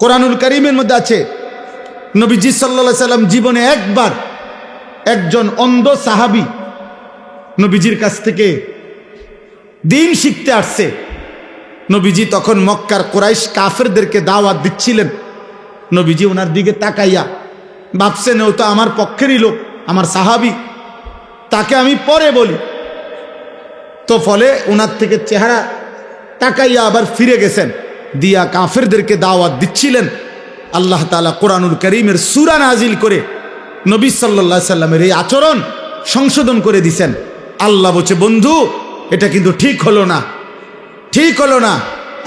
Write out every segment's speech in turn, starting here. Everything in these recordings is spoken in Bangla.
কোরআনুল কারীমের মধ্যে আছে, নবীজি সাল্লাল্লাহু আলাইহি সাল্লাম জীবনে একবার একজন অন্ধ সাহাবী নবীজির কাছ থেকে দিন শিখতে আসছে। নবীজি তখন মক্কার কুরাইশ কাফেরদেরকে দাওয়াত দিচ্ছিলেন। নবীজি ওনার দিকে তাকাইয়া ভাবছেন ও তো আমার পক্ষেরই লোক, আমার সাহাবী, তাকে আমি পরে বলি। তো ফলে ওনার থেকে চেহারা তাকাইয়া আবার ফিরে গেছেন, দিয়া কাফেরদেরকে দাওয়াত দিচ্ছিলেন। আল্লাহ তাআলা কোরআনুল কারীমের সূরা নাজিল করে নবী সাল্লাল্লাহু আলাইহি সাল্লামের এই আচরণ সংশোধন করে দিছেন। আল্লাহ বলছে, বন্ধু এটা কিন্তু ঠিক হলো না, ঠিক হলো না।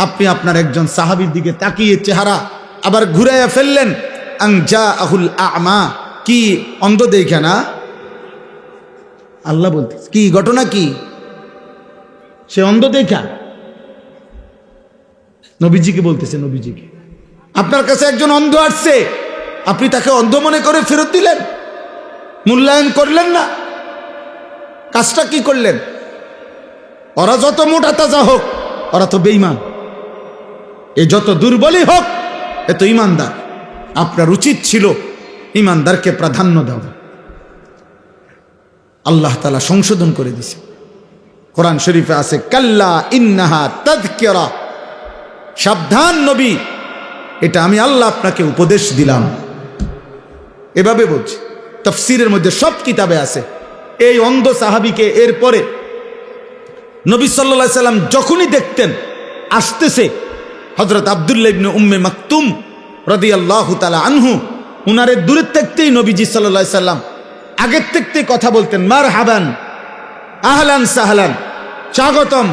আপনি আপনার একজন সাহাবীর দিকে তাকিয়ে চেহারা আবার ঘুরাইয়া ফেললেন। আনজাআহুল আ'মা, কি অন্ধ দেখে না? আল্লাহ বলতে কি ঘটনা, কি সে অন্ধ দেখা? নবীজিকে বলতেছে, নবীজিকে, আপনার কাছে একজন অন্ধ আসছে, আপনি তাকে অন্ধ মনে করে ফেরত দিলেন, মূল্যায়ন করলেন না। কাজটা কি করলেন? ওরা যত মোটা তাজা হোক, ওরা তো বেঈমান। এ যত দুর্বলই হোক, এ তো ইমানদার। আপনার উচিত ছিল ইমানদারকে প্রাধান্য দেওয়া। আল্লাহ তাআলা সংশোধন করে দিছে। কোরআন শরীফে আছে, কাল্লা ইন্নাহা তাযকিরা, সাবধান নবী, এটা আমি আল্লাহ আপনাকে উপদেশ দিলাম। এভাবে বলছি, তাফসীরের মধ্যে সব কিতাবে আছে। এই অন্ধ সাহাবীকে এরপরে নবী সাল্লাল্লাহু আলাইহি সাল্লাম যখনই দেখতেন আসতেছে, হযরত আব্দুল্লাহ ইবনে উম্মে মাকতুম রাদিয়াল্লাহু তাআলা আনহু, উনারে দূরে থাকতেই নবীজি সাল্লাল্লাহু আলাইহি সাল্লাম আগের থেকে কথা বলতেন, মারহাবান, আহলান সাহলান, স্বাগতম,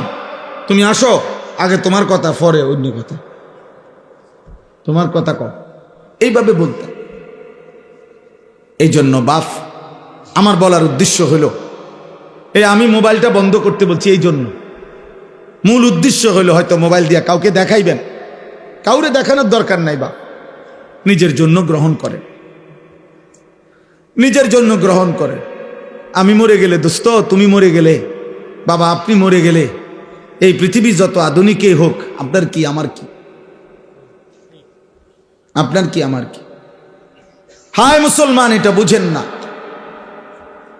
তুমি আসো। আগে তোমার কথা, পরে অন্য কথা, তোমার কথা কম, এইভাবে বলতেন। এই জন্য বাপ, আমার বলার উদ্দেশ্য হলো, এই আমি মোবাইলটা বন্ধ করতে বলছি এই জন্য, মূল উদ্দেশ্য হলো হয়তো মোবাইল দিয়া কাউকে দেখাইবেন, কাউরে দেখানোর দরকার নাই। বাপ নিজের জন্য গ্রহণ করেন, নিজের জন্য গ্রহণ করেন। আমি মরে গেলে দোস্ত, তুমি মরে গেলে, বাবা আপনি মরে গেলে, এই পৃথিবী যত আধুনিকই হোক, আপনার কি আমার কি? আপনার কি আমার কি? হায় মুসলমান, এটা বুঝেন না।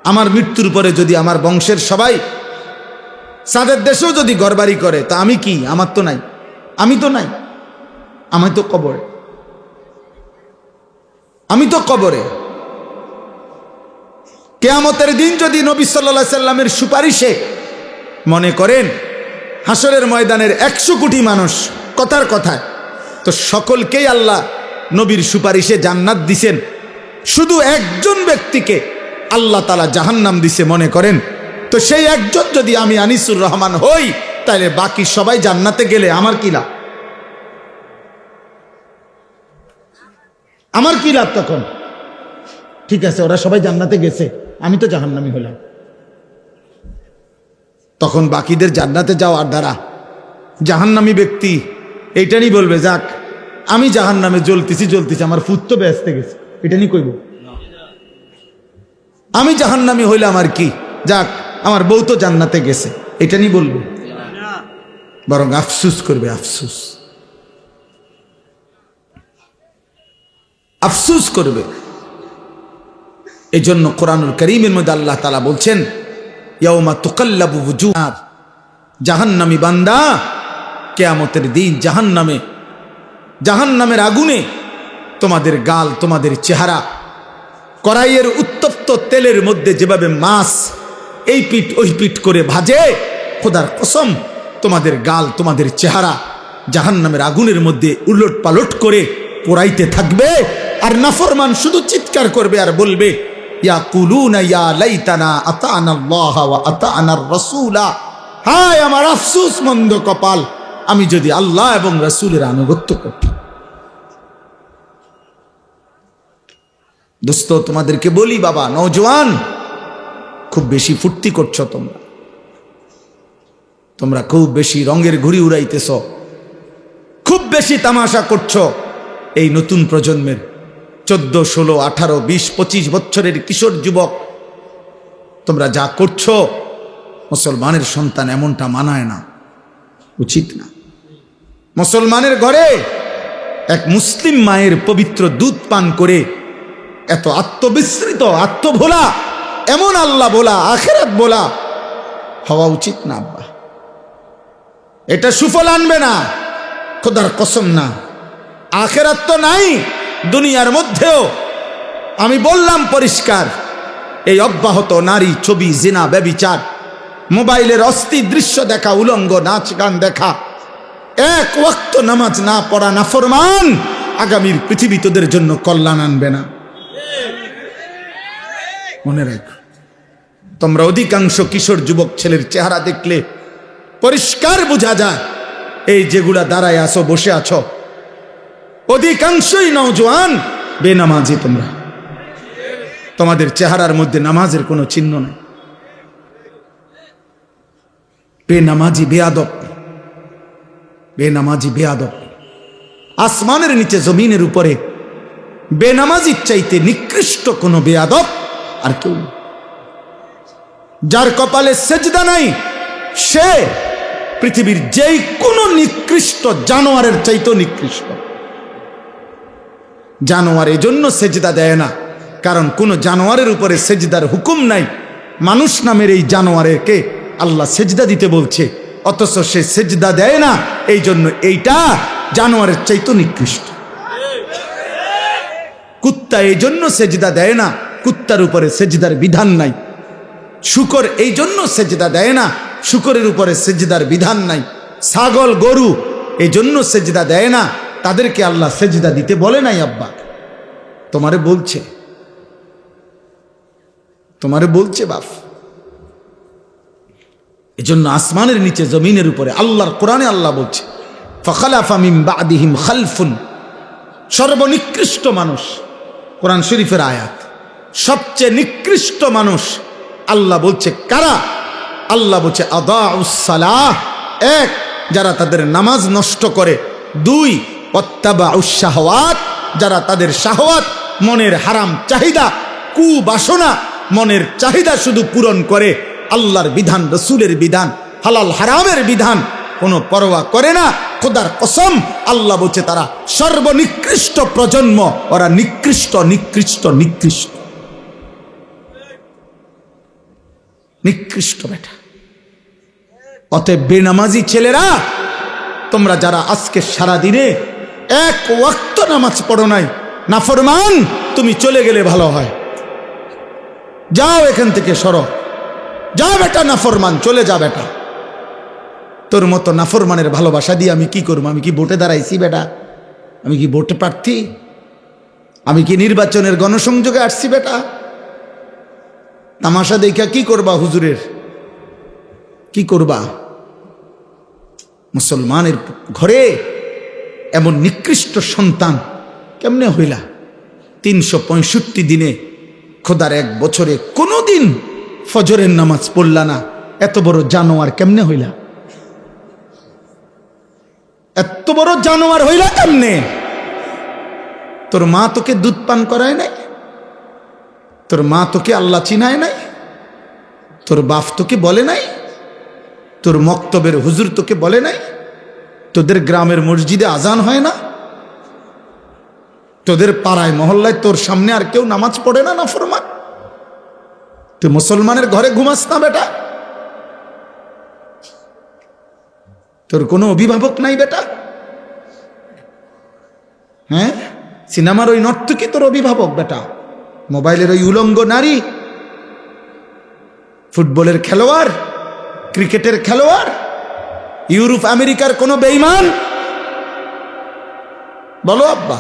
আমার মৃত্যুর পরে যদি আমার বংশের সবাই সাদের দেশেও যদি ঘরবাড়ি করে, তা আমি কি? আমার তো নাই, আমি তো নাই, আমি তো কবরে, আমি তো কবরে। কিয়ামতের দিন যদি নবী সাল্লাল্লাহু আলাইহি সাল্লামের সুপারিশে, মনে করেন হাসরের ময়দানের 100 কোটি মানুষ কথার কথায়, তো সকলকেই আল্লাহ নবীর সুপারিশে জান্নাত দিছেন, শুধু একজন ব্যক্তিকে আল্লাহ তাআলা জাহান্নাম দিছে মনে করেন, তো সেই একজন যদি আমি আনিসুর রহমান হই, তাহলে বাকি সবাই জান্নাতে গেলে আমার কি লাভ? আমার কি লাভ তখন? ঠিক আছে, ওরা সবাই জান্নাতে গেছে, আমি তো জাহান্নামী হলাম। তখন বাকিদের জান্নাতে যাওয়ার দ্বারা জাহান্নামী ব্যক্তি এইটারই বলবে, যাক আমি জাহান্নামে জ্বলতেছি, আমার ফুট তো বেহেশতে গেছে, এটা নিয়ে কইব আমি জাহান্নামী হইলাম আর কি, যাক আমার বউ তো জান্নাতে গেছে, এটা নিয়ে বলবে? বরং আফসুস করবে, আফসুস, আফসুস করবে। এই জন্য কোরআনুল কারীমের মধ্যে আল্লাহ তাআলা বলছেন, ইয়াউমা তুকাল্লাবু ওয়ুজুহ, জাহান্নামী বান্দা কিয়ামতের দিন জাহান্নামের আগুনে তোমাদের গাল, তোমাদের চেহারা, কড়াইয়ের উত্তপ্ত তেলের মধ্যে যেভাবে মাছ এই পিঠ ওই পিঠ করে ভাজে, খোদার কসম তোমাদের গাল, তোমাদের চেহারা জাহান্নামের আগুনের মধ্যে উলট পালট করে পোড়াইতে থাকবে। আর নাফরমান শুধু চিৎকার করবে আর বলবে, ইয়াকুলুনা ইয়া লাইতানা আতানা আল্লাহ ওয়া আতানার রাসূলা, হায় আমার আফসোস মন্দ কপাল, আমি যদি আল্লাহ এবং রাসূলের আনুগত্য করতাম। দোস্ত তোমাদেরকে বলি, বাবা নওজোয়ান, খুব বেশি ফুর্তি করছো তোমরা খুব বেশি রঙের ঘুড়ি উড়াইতেছ, খুব বেশি তামাশা করছো। এই নতুন প্রজন্মের 14, 16, 18, 20, 25 বছরের কিশোর যুবক, তোমরা যা করছো, মুসলমানের সন্তান এমনটা মানায় না, উচিত না। মুসলমানের ঘরে এক মুসলিম মায়ের পবিত্র দুধ পান করে এত আত্মবিস্মৃত, আত্মভোলা, এমন আল্লাহ বলা, আখিরাত বলা হওয়া উচিত না আব্বা। এটা সুফল আনবে না, খোদার কসম না। আখিরাত তো নাই, দুনিয়ার মধ্যেও আমি বললাম পরিষ্কার, এই অব্যাহত নারী ছবি, জিনা, ব্যভিচার, মোবাইলের অস্থির দৃশ্য দেখা, উলঙ্গ নাচ গান দেখা, এক ওয়াক্ত নামাজ না পড়া নাফরমান আগামীর পৃথিবী তোদের জন্য কল্যাণ আনবে না। মনে রাখো, তোমরা অধিকাংশ কিশোর যুবক ছেলের চেহারা দেখলে পরিষ্কার বোঝা যায়, এই যেগুলা দাঁড়ায় আছো, বসে আছো, অধিকাংশই নওজোয়ান বেনামাজি। তোমরা, তোমাদের চেহারার মধ্যে নামাজের কোনো চিহ্ন নাই। বেনামাজি, বেয়াদব, বেনামাজি, বেয়াদব। আসমানের নিচে জমিনের উপরে বেনামাজির চাইতে নিকৃষ্ট কোনো বেয়াদব আর কেউ নেই। যার কপালে সেজদা নাই সে পৃথিবীর যেই কোনো নিকৃষ্ট জানোয়ারের চাইতেও নিকৃষ্ট। জানোয়ার এজন্য সেজদা দেয় না, কারণ কোন জানোয়ারের উপরে সেজদার হুকুম নাই। মানুষ নামের এই জানোয়ারকে আল্লাহ সেজদা দিতে বলছে, অথচ সে সেজদা দেয় না, এই জন্য এইটা জানোয়ারের চাইতেও নিকৃষ্ট। কুত্তা এই জন্য সেজদা দেয় না, কুত্তার উপরে সেজদার বিধান নাই। শূকর এই জন্য সেজদা দেয় না, শূকরের উপরে সেজদার বিধান নাই। ছাগল, গরু এই জন্য সেজদা দেয় না, তাদেরকে আল্লাহ সেজদা দিতে বলে নাই। আব্বা তোমারে বলছে, তোমারে বলছে বাপ। এজন্য আসমানের নিচে জমিনের উপরে আল্লাহর কোরআনে আল্লাহ বলছে, ফাখালাফা মিন বাদিহিম খালফুন, সর্বনিকৃষ্ট মানুষ, কোরআন শরীফের আয়াত, সবচেয়ে নিকৃষ্ট মানুষ আল্লাহ বলছে কারা? আল্লাহ বলছে আদাউস সালাহ, এক, যারা তাদের নামাজ নষ্ট করে, দুই, ওয়াত্তাবাউস শাহওয়াত, যারা তাদের শাহওয়াত, মনের হারাম চাহিদা, কুবাসনা, মনের চাহিদা শুধু পূরণ করে, আল্লাহর বিধান, রসুলের বিধান, হালাল হারামের বিধান কোনো পরোয়া করে না। খোদার কসম, আল্লাহ বলছে তারা সর্বনিকৃষ্ট প্রজন্ম, ওরা নিকৃষ্ট, নিকৃষ্ট, নিকৃষ্ট, নিকৃষ্ট বেটা। অতএব বেনামাজি ছেলেরা, তোমরা যারা আজকে সারা দিনে এক ওয়াক্ত নামাজ পড়ো নাই, নাফরমান, তুমি চলে গেলে ভালো হয়। যাও এখান থেকে, সরো, যাও বেটা, নাফরমান, চলে যা বেটা। তোর মতো নাফরমানের ভালোবাসা দিয়ে আমি কি করবো? আমি কি ভোটে দাঁড়াইছি বেটা? আমি কি ভোটে প্রার্থী? আমি কি নির্বাচনের গণসংযোগে আসছি বেটা? তামাশা দেখা কি করবা? হুজুরের কি করবা? মুসলমানের ঘরে এমন নিকৃষ্ট সন্তান কেমনে হইলা? 365 দিনে, খোদার এক বছরে কোনোদিন ফজরের নামাজ পড়লা না, এত বড় জানোয়ার কেমনে হইলা? এত বড় জানোয়ার হইলা কেমনে? তোর মা তোকে দুধ পান করায় নাই? তোর মা তোকে আল্লাহ চিনায় নাই? তোর বাপ তোকে বলে নাই? তোর মক্তবের হুজুর তোকে বলে নাই? তোদের গ্রামের মসজিদে আজান হয় না? তোদের পাড়ায় মহল্লায় তোর সামনে আর কেউ নামাজ পড়ে না? নাফরমান, তুই মুসলমানের ঘরে ঘুমাস না বেটা? তোর কোনো অভিভাবক নাই বেটা? হ্যাঁ, সিনেমার ওই নর্তকী তোর অভিভাবক বেটা? মোবাইলের ওই উলঙ্গ নারী, ফুটবলের খেলোয়াড়, ক্রিকেটের খেলোয়াড়, ইউরোপ আমেরিকার কোনো বেঈমান? বলো আব্বা,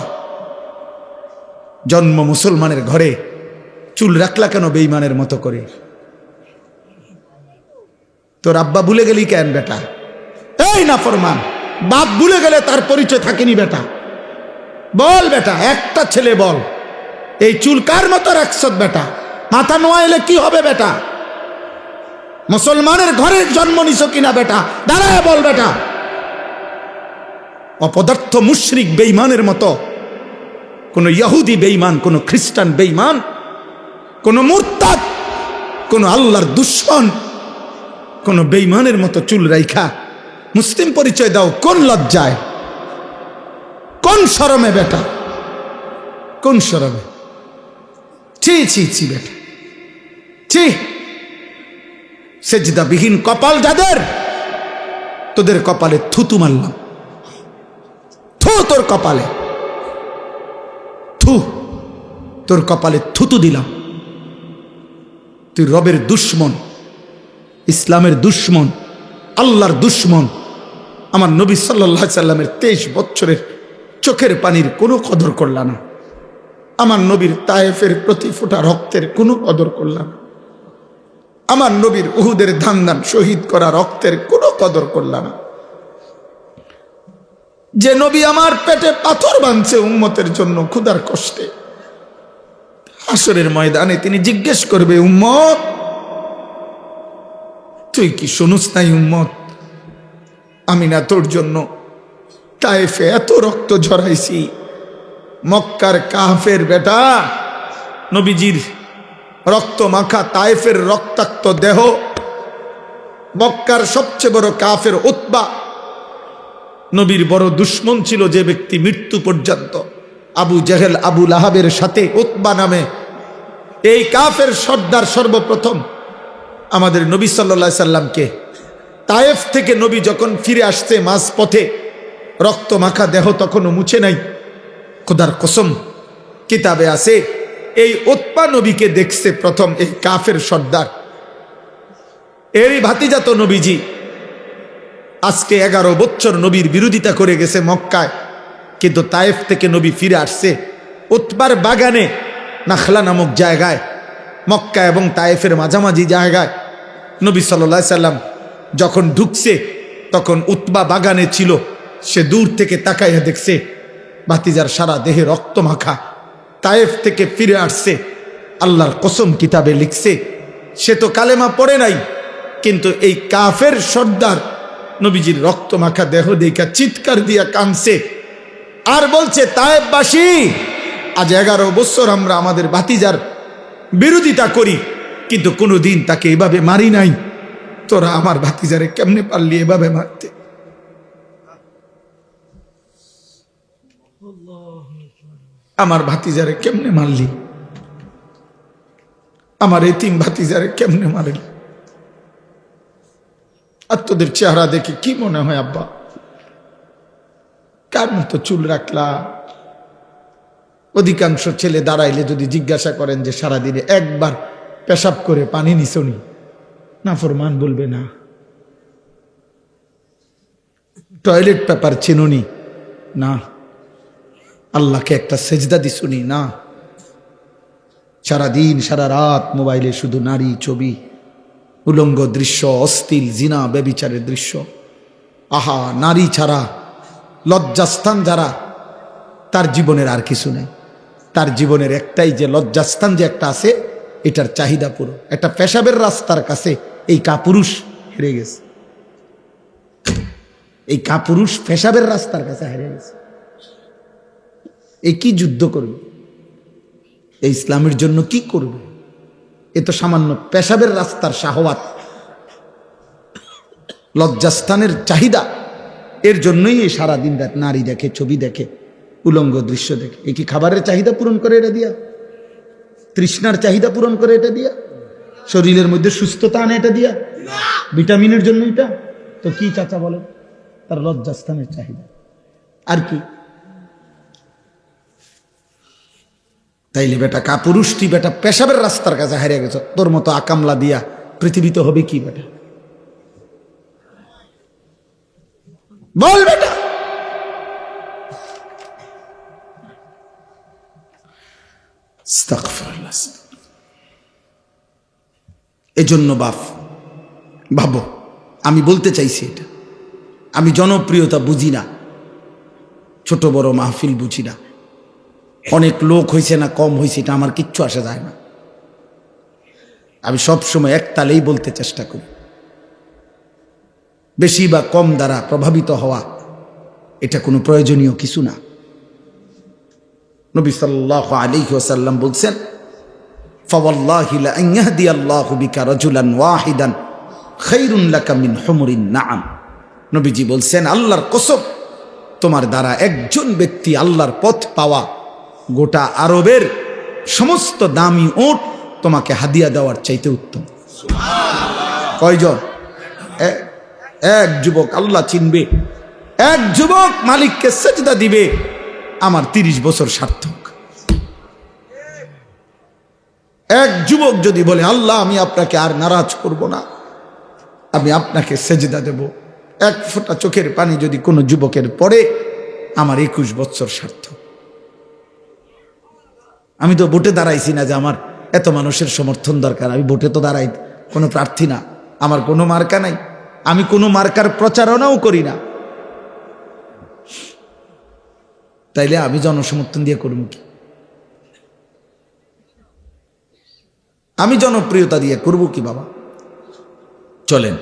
জন্ম মুসলমানের ঘরে, চুল রাখলা কেন বেঈমানের মতো করে? তোর আব্বা ভুলে গেলি কেন বেটা? এই নাফরমান, বাপ ভুলে গেলে তার পরিচয় থাকেনি বেটা। বল বেটা, একটা ছেলে বল, এই চুল কার মতো রাখছ বেটা? মাথা নোয়াইলে কি হবে বেটা? মুসলমানের ঘরে জন্ম নিছ কিনা বেটা? দাঁড়ায় বল বেটা। অপদার্থ মুশরিক বেঈমানের মতো, কোন ইহুদি বেঈমান, কোন খ্রিস্টান বেঈমান, কোন মুরতাদ, কোন আল্লাহর দুশমন, কোন বেঈমানের মতো চুল রাইখা মুসলিম পরিচয় দাও কোন লজ্জায়? কোন শরমে বেটা, কোন শরমে? ছি ছি ছি বেটা, ছি। সেজদাবিহীন কপাল যাদের, তোদের কপালে থুতু মারলাম। থু তোর কপালে, থু তোর কপালে থুতু দিলাম। তুই রবের দুশ্মন, ইসলামের দুশ্মন, আল্লাহর দুশ্মন। আমার নবী সাল্লাল্লাহু আলাইহি সাল্লামের 23 বছরের চোখের পানির কোনো কদর করলা না। আমার নবীর তায়েফের প্রতি ফোঁটা রক্তের কোনো কদর করলা না। আমার নবীর উহুদের ধান ধান শহীদ করা রক্তের কোনো কদর করলা না। যে নবী আমার পেটে পাথর বাঁধছে উম্মতের জন্য ক্ষুধার কষ্টে, হাসরের ময়দানে তিনি জিজ্ঞেস করবে, উম্মত তুই কি শুনুস নাই? উম্মত আমি না তোর জন্য তায়েফে এত রক্ত ঝরাইছি। মক্কার কাফের বেটা, নবীজির রক্ত মাখা তায়েফের রক্তাক্ত দেহ, মক্কার সবচেয়ে বড় কাফের উতবা, নবীর বড় দুশ্মন ছিল যে ব্যক্তি মৃত্যু পর্যন্ত, আবু জেহেল আবু লাহাবের সাথে উতবা নামে এই কাফের সর্দার সর্বপ্রথম আমাদের নবী সাল্লাল্লাহু আলাইহি সাল্লামকে তায়েফ থেকে নবী যখন ফিরে আসছে মাঝ পথে রক্ত মাখা দেহ তখনও মুছে নাই। খোদার কসম কিতাবে আছে এই উতবা নবীকে দেখছে প্রথম এই কাফের সর্দার। এরই ভাতিজা তো নবীজি আজকে 11 বছর নবীর বিরোধিতা করে গেছে মক্কায়, কিন্তু তায়েফ থেকে নবী ফিরে আসছে উতবার বাগানে নাখলা নামক জায়গায়, মক্কা এবং তায়েফের মাঝামাঝি জায়গায়। নবী সাল্লাল্লাহু আলাইহি সাল্লাম যখন ঢুকছে তখন উতবা বাগানে ছিল। সে দূর থেকে তাকাইয়া দেখছে ভাতিজার সারা দেহে রক্ত মাখা, তায়েফ থেকে ফিরে আসছে। আল্লাহর কসম কিতাবে লিখছে সে তো কালেমা পড়ে নাই, কিন্তু এই কাফের সর্দার নবীজির রক্ত মাখা দেহ দেখা চিৎকার দিয়া কাঁদছে আর বলছে, তায়েফবাসী আজ 11 বছর আমরা আমাদের ভাতিজার বিরোধিতা করি, কিন্তু কোনোদিন তাকে এভাবে মারি নাই। তোরা আমার ভাতিজারে কেমনে পারলি এভাবে মারতে? আমার ভাতিজারে কেমনে মারলি? আমার এতিম ভাতিজারে কেমনে মারলি? আর তোদের চেহারা দেখে কি মনে হয় আব্বা? কার মতো চুল রাখলা? অধিকাংশ ছেলে দাঁড়াইলে যদি জিজ্ঞাসা করেন যে সারাদিনে একবার পেশাব করে পানি নিছনি, নাফরমান বলবে না। টয়লেট পেপার চিনুনি না। আল্লাহকে একটা সেজদা দিছুনি না। সারাদিন সারা রাত মোবাইলে শুধু নারী ছবি, উলঙ্গ দৃশ্য, অশ্লীল জিনা ব্যভিচারের দৃশ্য। আহা, নারী ছাড়া লজ্জাস্থান যারা, তার জীবনের আর কিছু নেই। তার জীবনের একটাই যে লজ্জাস্থান যে একটা আছে, এটার চাহিদা পুরো। একটা পেশাবের রাস্তার কাছে এই কাপুরুষ হেরে গেছে। এই কাপুরুষ পেশাবের রাস্তার কাছে হেরে গেছে। এই কি যুদ্ধ করবে? এই ইসলামের জন্য কি করবে? এ তো সামান্য পেশাবের রাস্তার শাহওয়াত, লজ্জাস্থানের চাহিদা। এর জন্যই এই সারাদিন রাত নারী দেখে, ছবি দেখে, উলঙ্গ দৃশ্য দেখে। এ কি খাবারের চাহিদা পূরণ করে এটা দিয়া? তৃষ্ণার চাহিদা পূরণ করে এটা দিয়া? শরীরের মধ্যে সুস্থতা আনে এটা দিয়া? ভিটামিনের জন্য এটা? তো কি চাচা বলে? তার লজ্জাস্থানের চাহিদা। আর কি? তাইলে বেটা কাপুরুষ, তুই বেটা পেশাবের রাস্তার কাছে হারিয়ে গেছ। তোর মতো আকামলা দিয়া পৃথিবীতে হবে কি বেটা? বল বেটা। এজন্য ভাবো, আমি বলতে চাইছি এটা, আমি জনপ্রিয়তা বুঝি না, ছোট বড় মাহফিল বুঝি না, অনেক লোক হয়েছে না কম হয়েছে এটা আমার কিচ্ছু আসা যায় না। আমি সবসময় এক তালেই বলতে চেষ্টা করি। বেশি বা কম দ্বারা প্রভাবিত হওয়া এটা কোনো প্রয়োজনীয় কিছু না। নবী সাল্লাল্লাহু আলাইহি ওয়াসাল্লাম বলছেন, ফাওয়াল্লাহি লা আন ইয়াহদিয়াল্লাহু বিকা রাজুলান ওয়াহিদান খায়রুন লাকা মিন হুমুরিন নাআম। নবীজি বলছেন, আল্লাহর কসম, তোমার দ্বারা একজন ব্যক্তি আল্লাহর পথ পাওয়া গোটা আরবের সমস্ত দামি ওট তোমাকে হাদিয়া দেওয়ার চাইতে উত্তম। কয়জন? এক যুবক আল্লাহ চিনবে, এক যুবক মালিককে সেজদা দিবে, আমার 30 বছর সার্থক। এক যুবক যদি বলে আল্লাহ আমি আপনাকে আর নারাজ করব না, আমি আপনাকে সেজদা দেব, এক ফোঁটা চোখের পানি যদি কোনো যুবকের পড়ে, আমার 21 বছর সার্থক। আমি তো ভোটে দাঁড়াইছি না যে আমার এত মানুষের সমর্থন দরকার, আমি ভোটে তো দাঁড়াই কোনো প্রার্থী না, আমার কোনো মার্কা নাই, আমি কোনো মার্কার প্রচারণাও করি না, তাইলে আমি জনসমর্থন দিয়ে করব কি? আমি জনপ্রিয়তা দিয়ে করব কি বাবা? চলেন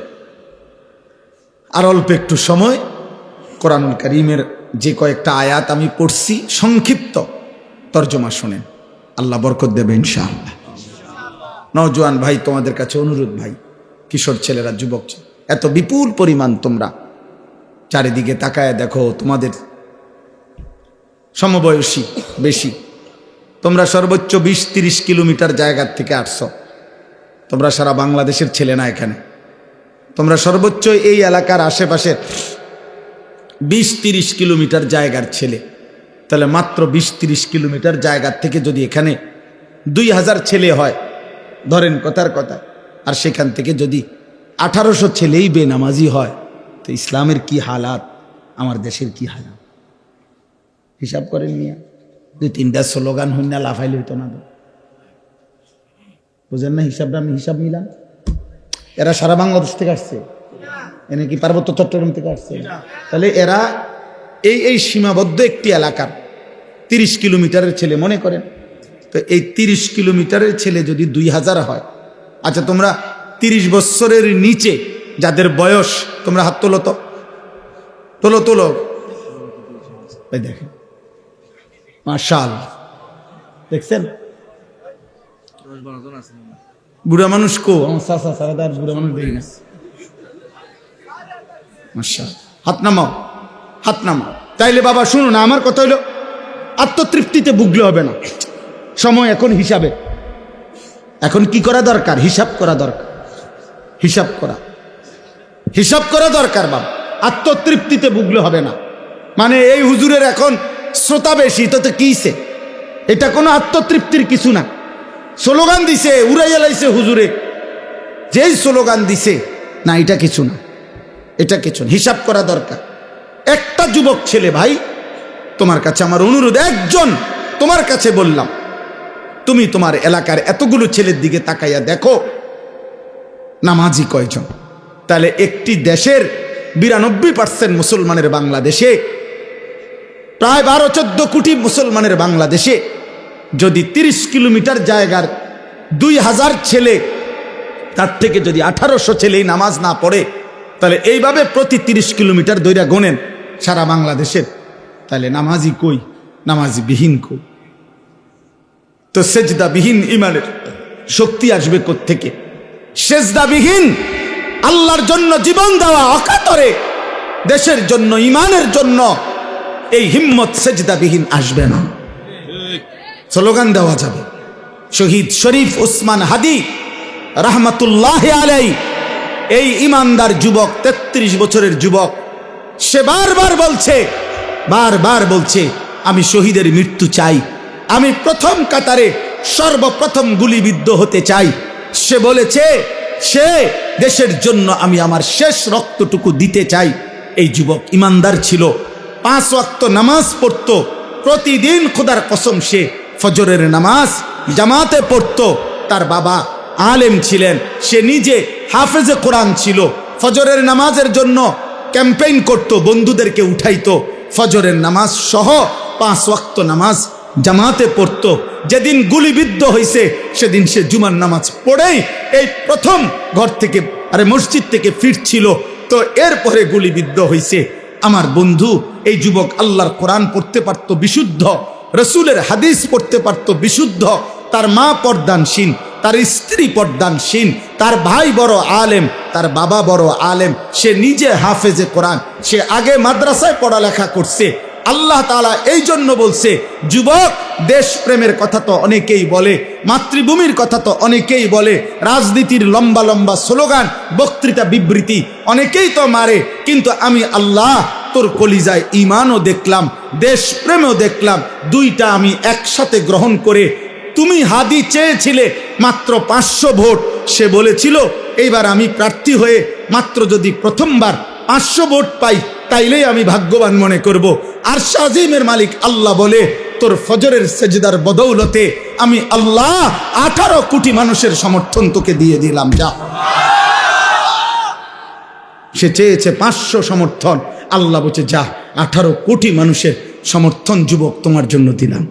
আর অল্প একটু সময় কোরআনুল কারীমের যে কয়েকটা আয়াত আমি পড়ছি সংক্ষিপ্ত তর্জমা শুনেন, আল্লাহ বরকত দেবে ইনশাআল্লাহ। নওজোয়ান ভাই, তোমাদের কাছে অনুরোধ ভাই, কিশোর ছেলেরা, যুবক, এত বিপুল পরিমাণ তোমরা চারিদিকে তাকায় দেখো, তোমাদের সমবয়সী বেশি, তোমরা সর্বোচ্চ 20-30 কিলোমিটার জায়গার থেকে আসছো, তোমরা সারা বাংলাদেশের ছেলে না, এখানে তোমরা সর্বোচ্চ এই এলাকার আশেপাশে 20-30 কিলোমিটার জায়গার ছেলে, তাহলে মাত্র 20-30 কিলোমিটার জায়গার থেকে যদি এখানে 2000 ছেলে হয়, ধরেন কথার কথা, আর সেখান থেকে যদি 1800 ছেলেই বেনামাজি হয়, তো ইসলামের কি হালাত, আমার দেশের কি হালাত হিসাব করেন নিয়ে। 2-3টা স্লোগান হইনা লাফাইলে হইতো না, বুঝেন না হিসাবটা? আমি হিসাব নিলাম, এরা সারা বাংলাদেশ থেকে আসছে, এনে কি পার্বত্য চট্টগ্রাম থেকে আসছে? তাহলে এরা এই সীমাবদ্ধ একটি এলাকার 30 কিলোমিটারের ছেলে মনে করেন, তো এই 30 কিলোমিটারের ছেলে যদি 2000 হয়, আচ্ছা তোমরা 30 বছরের নিচে যাদের বয়স, তোমরা হাত তোলো তো, তোলো তোলো, দেখেন মাশাআল্লাহ, দেখছেন বুড়া মানুষ কো? আমার চাচা সারাদার বুড়া মানুষ দেখি না, মাশাআল্লাহ। হাত নামাও, হাত নামাও। তাইলে বাবা শুনুন, আমার কথা হইল আত্মতৃপ্তিতে ভুগলে হবে না, সময় এখন হিসাবে, এখন কি করা দরকার? হিসাব করা দরকার, হিসাব করা দরকার বাবা। আত্মতৃপ্তিতে ভুগলে হবে না, মানে এই হুজুরের এখন শ্রোতা বেশি, তো কিছে, এটা কোনো আত্মতৃপ্তির কিছু না। স্লোগান দিছে, উড়াইয়া লাইছে হুজুরে, যেই স্লোগান দিছে না, এটা কিছু না, এটা কিছু না, হিসাব করা দরকার। একটা যুবক ছেলে ভাই, তোমার কাছে আমার অনুরোধ, একজন তোমার কাছে বললাম, তুমি তোমার এলাকার এতগুলো ছেলের দিকে তাকাইয়া দেখো নামাজি কয়জন। তাহলে একটি দেশের 92% মুসলমানের বাংলাদেশে, প্রায় 12-14 কোটি মুসলমানের বাংলাদেশে যদি 30 কিলোমিটার জায়গার 2000 ছেলে, তার থেকে যদি 1800 ছেলেই নামাজ না পড়ে, তাহলে এইভাবে প্রতি 30 কিলোমিটার দৈরা গোনেন সারা বাংলাদেশের, তাহলে নামাজি কই? নামাজি বিহীন কই? তো সেজদা বিহীন ইমানের শক্তি আসবে কোত্থেকে? সেজদা বিহীন আল্লাহর জন্য জীবন দেওয়া অকাতরে দেশের জন্য, ইমানের জন্য এই হিম্মত সেজদা বিহীন আসবে না। স্লোগান দেওয়া যাবে, শহীদ শরীফ ওসমান হাদি রহমতুল্লাহ আলাইহি, এই ইমানদার যুবক, 33 বছরের যুবক, সে বারবার বলছে আমি শহীদের মৃত্যু চাই, আমি প্রথম কাতারে সর্বপ্রথম গুলিবিদ্ধ হতে চাই। সে বলেছে সে দেশের জন্য আমি আমার শেষ রক্তটুকু দিতে চাই। এই যুবক ইমানদার ছিল, 5 ওয়াক্ত নামাজ পড়তো প্রতিদিন, খোদার কসম সে ফজরের নামাজ জামাতে পড়তো। তার বাবা আলেম ছিলেন, সে নিজে হাফেজে কোরআন ছিল, ফজরের নামাজের জন্য ক্যাম্পেইন করত, বন্ধুদেরকে উঠাইতো, ফজরের নামাজ সহ 5 ওয়াক্ত নামাজ জামাতে পড়তো। যেদিন গুলিবিদ্ধ হয়েছে সেদিন সে জুমার নামাজ পড়েই এই প্রথম ঘর থেকে, মসজিদ থেকে ফিরছিল, তো এরপরে গুলিবিদ্ধ হয়েছে। আমার বন্ধু, এই যুবক আল্লাহর কোরআন পড়তে পারত বিশুদ্ধ, রসুলের হাদিস পড়তে পারত বিশুদ্ধ, তার মা পর্দানশীল, তার স্ত্রী পর্দানশীল, তার ভাই বড় আলেম, তার বাবা বড় আলেম, সে নিজে হাফেজে কোরআন, সে আগে মাদ্রাসায় পড়ালেখা করছে। আল্লাহ তাআলা এই জন্য বলছে, যুবক, দেশপ্রেমের কথা তো অনেকেই বলে, মাতৃভূমির কথা তো অনেকেই বলে, রাজনীতির লম্বা লম্বা স্লোগান, বক্তৃতা, বিবৃতি অনেকেই তো মারে, কিন্তু আমি আল্লাহ তোর কলিজায় ঈমানও দেখলাম, দেশপ্রেমও দেখলাম, দুইটা আমি একসাথে গ্রহণ করে। তুমি হাদি চেয়েছিলে মাত্র 500 ভোট, সে বলেছিল এইবার আমি প্রার্থী হয়ে মাত্র যদি প্রথমবার 500 ভোট পাই তাইলেই আমি ভাগ্যবান মনে করব। আর শাজিমের মালিক আল্লাহ বলে, তোর ফজরের সেজদার বদৌলতে আমি আল্লাহ 18 কোটি মানুষের সমর্থন তোকে দিয়ে দিলাম, যা। সে চেয়েছে 500 সমর্থন, আল্লাহ বলছে যা, 18 কোটি মানুষের সমর্থন যুবক তোমার জন্য দিলাম।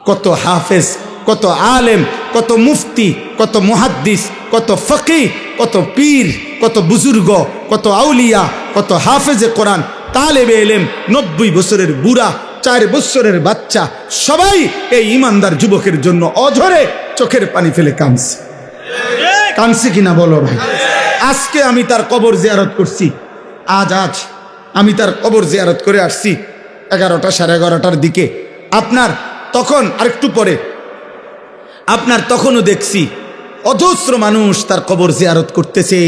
কত হাফেজ, কত আলেম, কত মুফতি, কত মুহাদ্দিস, কত ফকি, কত পীর, কত বুজুর্গ, কত আউলিয়া, কত হাফেজে কোরআন, তালেবে ইলম, 90 বছরের বুড়া, 4 বছরের বাচ্চা, সবাই এই ইমানদার যুবকের জন্য অঝরে চোখের পানি ফেলে কাঁদছে। কাঁদছে কিনা বলো ভাই? আজকে আমি তার কবর জিয়ারত করছি, আজ আমি তার কবর জিয়ারত করে আসছি 11টা, 11:30টার দিকে। আপনার তখন আরেকটু পরে আপনার তখনও দেখছি অজস্র মানুষ তার কবর জিয়ারত করতেছে।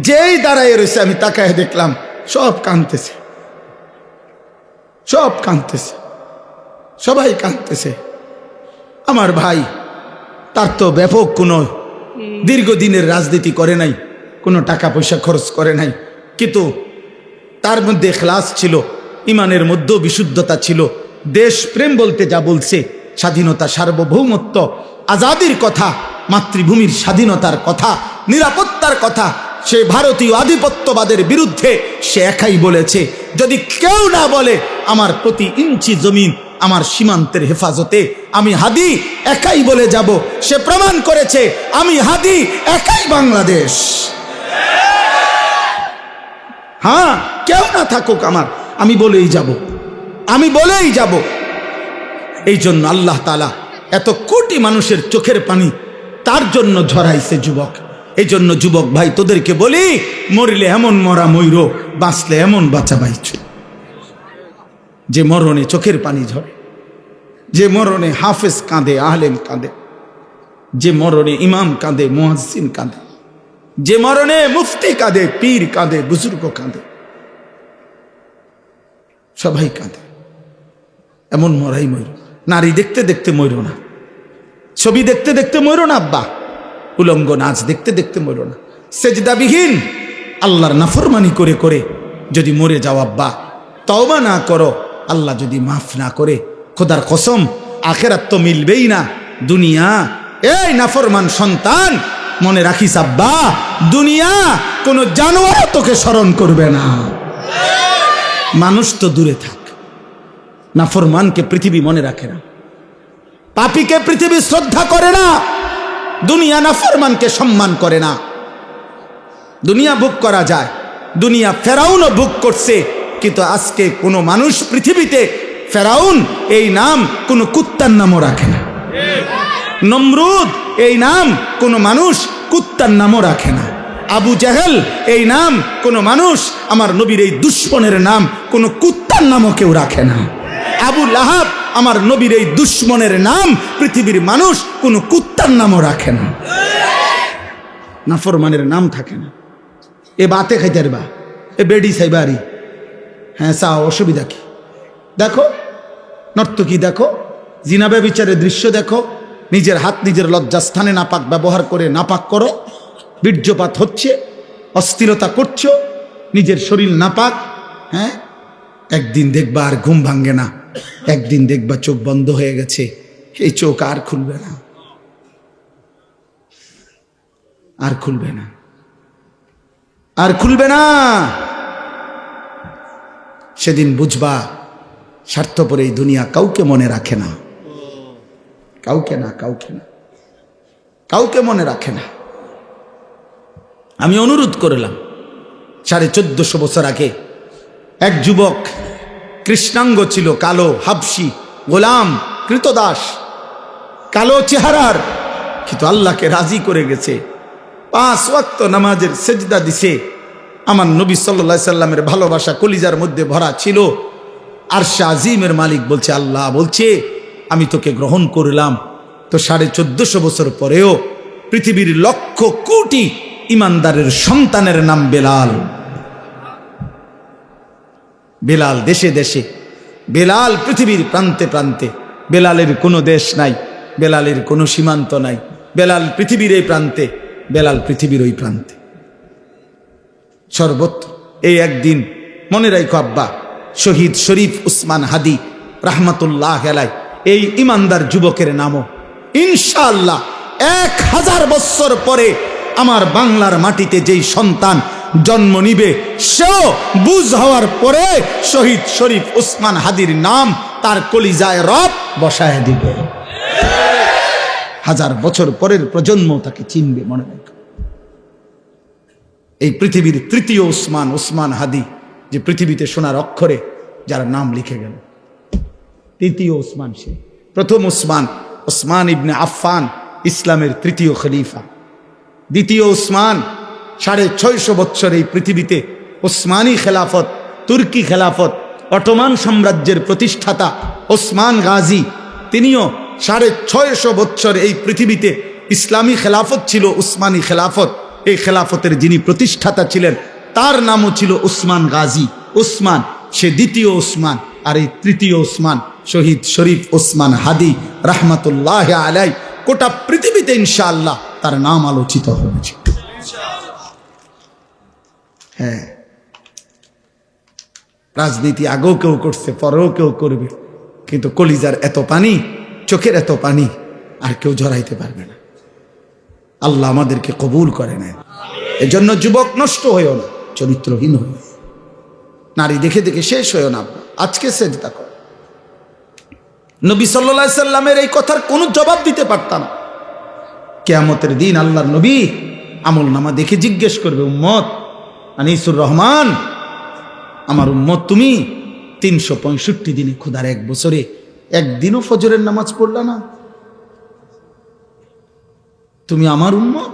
যেই দাঁড়ায় রয়েছে আমি তাকায় দেখলাম সব কাঁদতেছে, সব কাঁদতেছে, সবাই কাঁদতেছে। আমার ভাই, তার তো ব্যাপক কোনো দীর্ঘদিনের রাজনীতি করে নাই, কোনো টাকা পয়সা খরচ করে নাই, কিন্তু তার মধ্যে ইখলাস ছিল, ইমানের মধ্যেও বিশুদ্ধতা ছিল। দেশপ্রেম বলতে যা বলছে, স্বাধীনতা, সার্বভৌমত্ব, আজাদির কথা, মাতৃভূমির স্বাধীনতার কথা, নিরাপত্তার কথা, সে ভারতীয় আধিপত্যবাদের বিরুদ্ধে সে একাই বলেছে। যদি কেউ না বলে আমার প্রতি ইঞ্চি জমিন আমার সীমান্তের হেফাজতে, আমি হাদি একাই বলে যাব। সে প্রমাণ করেছে আমি হাদি একাই বাংলাদেশ। হ্যাঁ, কেউ না থাকুক আমার, আমি বলেই যাব, আমি বলেই যাব। এই জন্য আল্লাহ তাআলা এত কোটি মানুষের চোখের পানি তার জন্য ঝরাইছে যুবক। এই জন্য যুবক ভাই, তোদেরকে বলি, মরিলে এমন মরা ময়ূর, বাঁচলে এমন বাঁচা বাইছ। যে মরণে চোখের পানি ঝরে, যে মরণে হাফেজ কাঁদে, আলেম কাঁদে, যে মরণে ইমাম কাঁদে, মুয়াজ্জিন কাঁদে, যে মরণে মুফতি কাঁদে, পীর কাঁদে, বুজুর্গ কাঁদে, সবাই কাঁদে, এমন মরাই ময়ূর। নারী দেখতে দেখতে ময়ূর না, ছবি দেখতে দেখতে ময়ূর না, আব্বা উলঙ্গ নাচ দেখতে দেখতে ময়ূর না, সেজদাবিহীন আল্লাহর নাফরমানি করে করে যদি মরে যাও আব্বা, তওবা না করো, আল্লাহ যদি মাফ না করে, খোদার কসম আখেরাত তো মিলবেই না। দুনিয়া, এই নাফরমান সন্তান, মনে রাখিস আব্বা, দুনিয়া কোনো জানোয়ার তোকে স্মরণ করবে না। মানুষ তো দূরে থাক, নাফরমানকে পৃথিবী মনে রাখে না, পাপীকে পৃথিবী শ্রদ্ধা করে না, দুনিয়া নাফরমানকে সম্মান করে না। দুনিয়া ভোগ করা যায়, দুনিয়া ফেরাউনও ভোগ করছে, কিন্তু আজকে কোনো মানুষ পৃথিবীতে ফেরাউন এই নাম কোনো কুত্তার নামও রাখে না, নমরুদ এই নাম কোনো মানুষ কুত্তার নামও রাখে না, আবু জাহেল এই নাম কোনো মানুষ, আমার নবীর এই দুশ্মনের নাম কোনো কুত্তার নামও কেউ রাখে না। আবু লাহাব আমার নবীর এই দুশ্মনের নাম পৃথিবীর মানুষ কোনো কুত্তার নামও রাখে না। নাফরমানের নাম থাকে না। এ বাতে খাইতে বা এ বেডি সাইবারি, হ্যাঁ চাও, অসুবিধা কি? দেখো নর্তকী, দেখো জিনাবে বিচারের দৃশ্য দেখো, নিজের হাত নিজের লজ্জাস্থানে নাপাক ব্যবহার করে নাপাক করো, বীর্যপাত হচ্ছে, অস্থিরতা করছো, নিজের শরীর নাপাক। হ্যাঁ, একদিন দেখবা আর ঘুম ভাঙ্গে না, একদিন দেখবা চোখ বন্ধ হয়ে গেছে, এই চোখ আর খুলবে না, আর খুলবে না, আর খুলবে না। সেদিন বুঝবা স্বার্থপর এই দুনিয়া কাউকে মনে রাখে না, কাউকে না, কাউকে না, কাউকে মনে রাখে না। আমি অনুরোধ করলাম 1450 বছর আগে এক যুবক, কৃষ্ণাঙ্গ ছিল, কালো, হাবশি, গোলাম, কৃতদাস, কালো চেহারার, কিন্তু আল্লাহকে রাজি করে গেছে। 5 ওয়াক্ত নামাজের সেজদা দিছে। আমার নবী সাল্লাল্লাহু আলাইহি সাল্লামের ভালোবাসা কলিজার মধ্যে ভরা ছিল। আরশে আজিমের মালিক বলছে, আল্লাহ বলছে আমি তোকে গ্রহণ করলাম। তো 1450 বছর পরেও পৃথিবীর লক্ষ কোটি ইমানদারের সন্তানের নাম বেলাল। বেলাল দেশে দেশে, বেলাল পৃথিবীর প্রান্তে প্রান্তে। বেলালের কোনো দেশ নাই, বেলালের কোনো সীমান্ত নাই। বেলাল পৃথিবীর এই প্রান্তে, বেলাল পৃথিবীর ওই প্রান্তে, সর্বত্র। এই একদিন মনে রাখো আব্বা, শহীদ শরীফ উসমান হাদি রাহমাতুল্লাহ আলাইহি, এই ইমানদার যুবকের নামও ইনশাআল্লাহ 1000 বছর পরে আমার বাংলার মাটিতে যেই সন্তান জন্ম নিবে, সেও বুঝ হওয়ার পরে শহীদ শরীফ উসমান হাদির নাম তার কলিজায় রব বসায় দিবে। 1000 বছর পরের প্রজন্ম তাকে চিনবে, মনে রাখো। এই পৃথিবীর তৃতীয় উসমান, উসমান হাদি, যে পৃথিবীতে সোনার অক্ষরে যার নাম লিখে গেল। তৃতীয় উসমান সে। প্রথম উসমান, উসমান ইবনে আফফান, ইসলামের তৃতীয় খলিফা। দ্বিতীয় উসমান 650 বছর এই পৃথিবীতে উসমানী খেলাফত, তুর্কি খেলাফত, অটোমান সাম্রাজ্যের প্রতিষ্ঠাতা ওসমান গাজী, তিনিও 650 বছর এই পৃথিবীতে ইসলামী খেলাফত ছিল, উসমানী খেলাফত। এই খেলাফতের যিনি প্রতিষ্ঠাতা ছিলেন তার নামও ছিল উসমান গাজী। উসমান সে দ্বিতীয় উসমান, আর এই তৃতীয় উসমান শহীদ শরীফ উসমান হাদি রাহমাতুল্লাহ আলাইহি। গোটা পৃথিবীতে ইনশাআল্লাহ তার নাম আলোচিত হয়েছে। হ্যাঁ, রাজনীতি আগেও কেউ করছে, পরেও কেউ করবে, কিন্তু কলিজার এত পানি, চোখের এত পানি আর কেউ ঝরাইতে পারবে না। আল্লাহ আমাদেরকে কবুল করে নেন। এজন্য যুবক নষ্ট হইও না, চরিত্রহীন হইও, নারী দেখে দেখে শেষ হইও না। আজকে সেজদা কর। নবী সাল্লাল্লাহু আলাইহি সাল্লামের এই কথার কোনো জবাব দিতে পারতাম না। কিয়ামতের দিন আল্লাহর নবী আমল নামা দেখে জিজ্ঞেস করবে, উম্মত আনিসুর রহমান, আমার উম্মত তুমি 365 দিনে, খোদার 1 বছরে একদিনও ফজরের নামাজ পড়লা না? তুমি আমার উম্মত,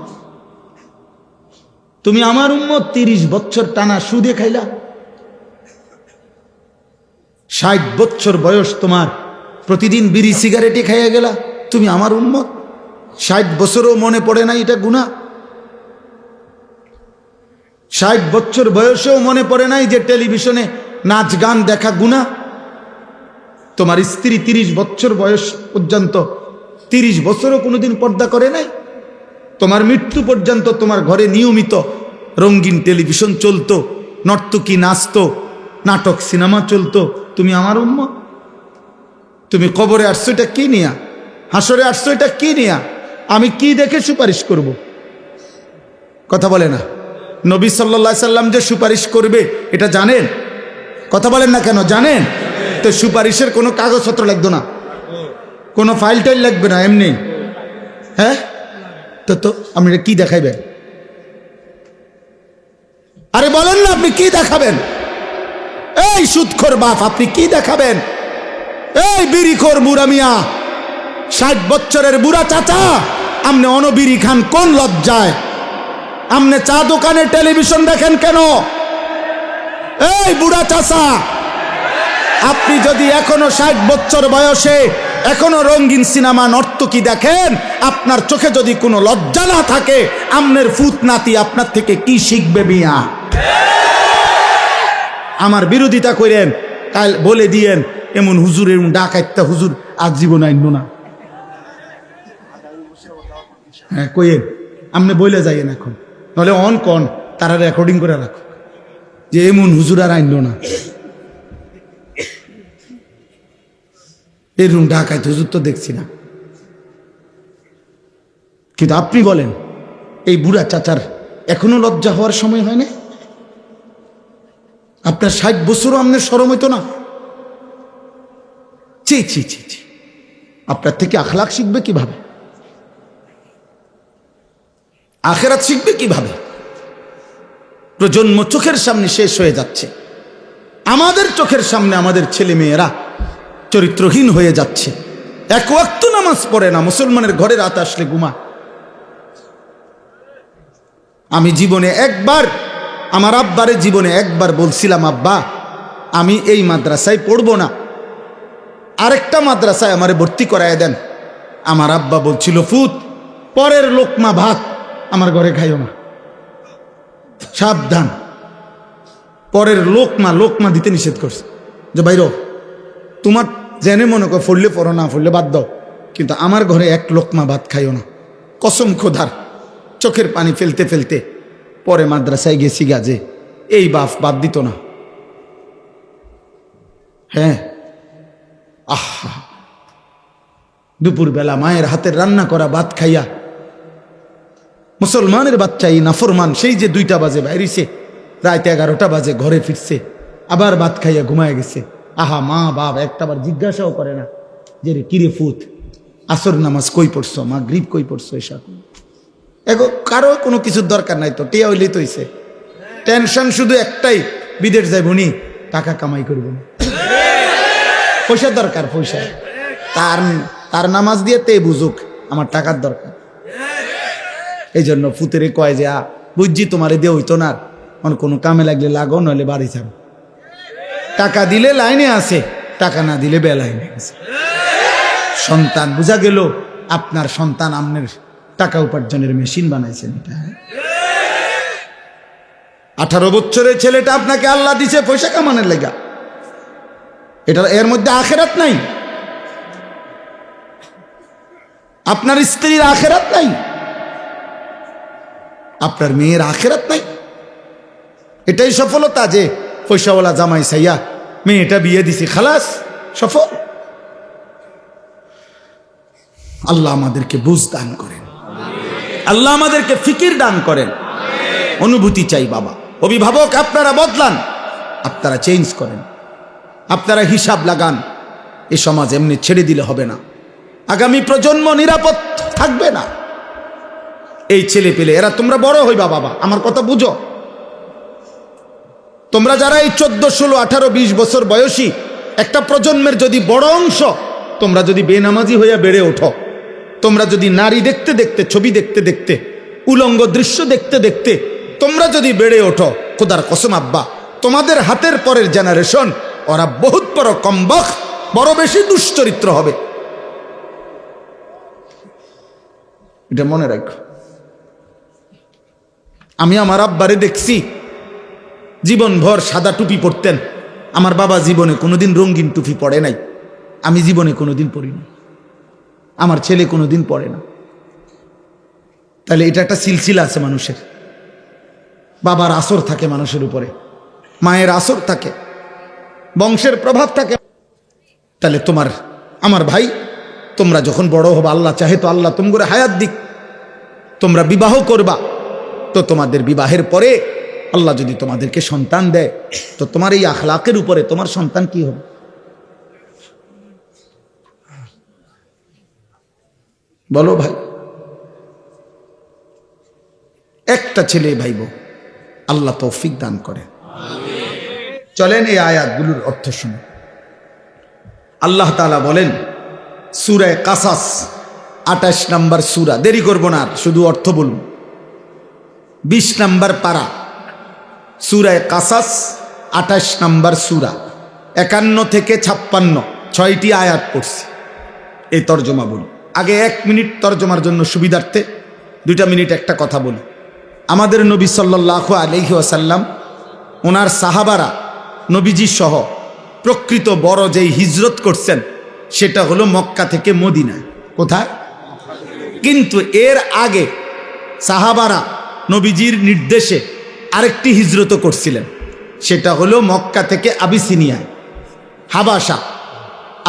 তুমি আমার উম্মত 30 বছর টানা সুদে খাইলা। 60 বছর বয়স তোমার, প্রতিদিন বিড়ি সিগারেটে খাইয়া গেলা। তুমি আমার উম্মত, 60 বছরও মনে পড়ে না এটা গুনাহ? 60 বছর বয়সেও মনে পড়ে নাই যে টেলিভিশনে নাচ গান দেখা গুনাহ? তোমার স্ত্রী 30 বছর বয়স পর্যন্ত, 30 বছরও কোনোদিন পর্দা করে নাই? তোমার মৃত্যু পর্যন্ত তোমার ঘরে নিয়মিত রঙিন টেলিভিশন চলতো, নর্তকী নাচতো, নাটক সিনেমা চলতো। তুমি আমার উম্মত। তুমি কবরে আসছো এটা কি নিয়া? হাসরে আসছো এটা কি নিয়া? আমি কি দেখে সুপারিশ করব? কথা বলে না। নবী সাল্লাল্লাহু আলাইহি সাল্লাম যে সুপারিশ করবে এটা জানেন? কথা বলেন না কেন? জানেন তো। সুপারিশের কোনো কাগজপত্র লাগতো না, কোনো ফাইল টাইল লাগবে না, এমনি। হ্যাঁ, তো আপনি কি দেখাইবেন? আরে বলেন না, আপনি কি দেখাবেন? এই সুদখোর বাপ, আপনি কি দেখাবেন? এই বিড়িখোর বুড়া মিয়া, 60 বছরের বুড়া চাচা, আপনি অনবিড়ি খান কোন লজ্জায়? আপনি চা দোকানে টেলিভিশন দেখেন কেন? এই বুড়া চাচা, আপনি যদি এখনো 60 বছর বয়সে এখনো রঙিন সিনেমা নর্তকী দেখেন, আপনার চোখে যদি কোনো লজ্জা না থাকে, আমনের ফুত নাতি আপনার থেকে কি শিখবে মিয়া? আমার বিরোধিতা করেন, কাল বলে দিয়েন এমন হুজুর, এমন ডাকাইতা হুজুর আজীবন আইন না। হ্যাঁ কইেন, আপনি বলে যাইয়েন এখন, নাহলে অন কন তারা রেকর্ডিং করে রাখো যে এমন হুজুর আর আইন না। এরকম ডাকাইত হুজুর তো দেখছি না। কিন্তু আপনি বলেন, এই বুড়া চাচার এখনো লজ্জা হওয়ার সময় হয় না? আপনার 60 বছরও আপনার শরম হইতো না? ছি ছি ছি ছি, আপনার থেকে আখলাক শিখবে কিভাবে? আখেরাত শিখবে কিভাবে? প্রজন্ম চোখের সামনে শেষ হয়ে যাচ্ছে। আমাদের চোখের সামনে আমাদের ছেলে মেয়েরা চরিত্রহীন হয়ে যাচ্ছে। 1 ওয়াক্ত নামাজ পড়ে না, মুসলমানের ঘরে রাত আসলে ঘুমা। আমি জীবনে একবার আমার আব্বারে জীবনে একবার বলছিলাম, আব্বা আমি এই মাদ্রাসায় পড়বো না, আরেকটা মাদ্রাসায় আমারে ভর্তি করায় দেন। আমার আব্বা বলছিল, ফুত পরের লোকমা ভাত আমার ঘরে খাইও না, সাবধান। পরের লোকমা দিতে নিষেধ করছে, যে বাইরো তোমার জেনে মনে কর ফললে পড়ো, না ফললে বাদ দাও, কিন্তু আমার ঘরে এক লোকমা ভাত খাইও না। কসম খোদার, চোখের পানি ফেলতে ফেলতে পরে মাদ্রাসায় গেছি গাজে, এই বাদ দিত না। হ্যাঁ, আহা, দুপুরবেলা মায়ের হাতের রান্না করা ভাত খাইয়া মুসলমানের বাচ্চাই নাফরমান সেই যে 2টা বাজে বাইরেছে, রাত 11টা বাজে ঘরে ফিরছে, আবার ভাত খাইয়া ঘুমায় গেছে। আহা, মা বাপ একটাবার জিজ্ঞাসাও করে না যে রে কিরে ফুত আসর নামাজ কই পড়ছো, মাগরিব কই পড়ছো, এসা এখন কারো কোনো কিছুর দরকার নাই, তো টিয়া হইলেই তো হইছে। টেনশন শুধু একটাই, বিদেশ যাইব নি, টাকা কামাই করব না, পয়সা দরকার, পয়সা। তার নামাজ দিয়ে তে বুঝুক আমার টাকার দরকার। এই জন্য ফুতেরে কয় যে বুঝছি তোমারে দিয়ে হইতো না, কোনো কামে লাগলে লাগো, নইলে বাড়ি যাবে। টাকা দিলে লাইনে আছে, টাকা না দিলে বেলাইনে আছে। সন্তান বুঝা গেল, আপনার সন্তান আপনার টাকা উপার্জনের মেশিন বানাইছেন। এটা 18 বছরের ছেলেটা আপনাকে আল্লাহ দিছে পয়সা কামানোর লেগা, এটা এর মধ্যে আখেরাত নাই, আপনার স্ত্রীর আখেরাত নাই, আপনার মেয়ের আখেরাত নাই। এটাই সফলতা যে পয়সাওয়ালা জামাই সাইয়া মেয়েটা বিয়ে দিছি, খালাস সফল। আল্লাহ আমাদেরকে বুঝ দান করেন, আল্লাহ আমাদেরকে ফিকির দান করেন, অনুভূতি চাই বাবা। অভিভাবক আপনারা বদলান, আপনারা চেঞ্জ করেন, আপনারা হিসাব লাগান। এ সমাজ এমনি ছেড়ে দিলে হবে না, আগামী প্রজন্ম নিরাপদ থাকবে না। এই ছেলে পেলে এরা তোমরা বড় হইবা বাবা, আমার কথা বুঝো। তোমরা যারা এই 14, 16, 18, 20 বছর বয়সী একটা প্রজন্মের যদি বড় অংশ, তোমরা যদি বেনামাজি হইয়া বেড়ে ওঠো, তোমরা যদি নারী দেখতে দেখতে, ছবি দেখতে দেখতে, উলঙ্গ দৃশ্য দেখতে দেখতে তোমরা যদি বেড়ে ওঠো, খোদার কসম আব্বা, তোমাদের হাতের পরের জেনারেশন ওরা বহুত বড় কমবখ, বড় বেশি দুশ্চরিত্র হবে। এটা মনে রাখো। আমি আমার আব্বারে দেখছি জীবনভর সাদা টুপি পরতেন। আমার বাবা জীবনে কোনোদিন রঙিন টুপি পরে নাই, আমি জীবনে কোনোদিন পরিনি, আমার ছেলে কোনোদিন পরে না। তাহলে এটা একটা সিলসিলা আছে মানুষের। বাবার আসর থাকে মানুষের উপরে, মায়ের আসর থাকে, বংশের প্রভাব থাকে। তাহলে আমার ভাই, তোমরা যখন বড় হবা, আল্লাহ চাহে তো আল্লাহ তোমরা হায়াত দিক, তোমরা বিবাহ করবা, তো তোমাদের বিবাহের পরে আল্লাহ যদি তোমাদেরকে সন্তান দেয়, তো তোমার এই আখলাকের উপরে তোমার সন্তান কি হবে? বলো ভাই। একটা ছেলে ভাইব, আল্লাহ তৌফিক দান করে। চলেন এই আয়াতগুলোর অর্থ শুনে। আল্লাহ তাআলা বলেন সূরা কাসাস 28 নম্বর সূরা, দেরি করব না, শুধু অর্থ বলুন। 20 নম্বর পারা, সূরা কাসাস 28 নম্বর সূরা, 51 থেকে 56 6টি আয়াত পড়ছি। এই তর্জমা বলি। আগে 1 মিনিট তর্জমার জন্য সুবিধার্থে 2 মিনিট একটা কথা বলি। আমাদের নবী সাল্লাল্লাহু আলাইহি ওয়াসাল্লাম, ওনার সাহাবারা নবীজি সহ প্রকৃত বড় যেই হিজরত করছেন সেটা হলো মক্কা থেকে মদিনায়। কোথায়? কিন্তু এর আগে সাহাবারা নবীজির নির্দেশে আরেকটি হিজরত করছিলেন, সেটা হলো মক্কা থেকে আবিসিনিয়ায়, হাবাসা,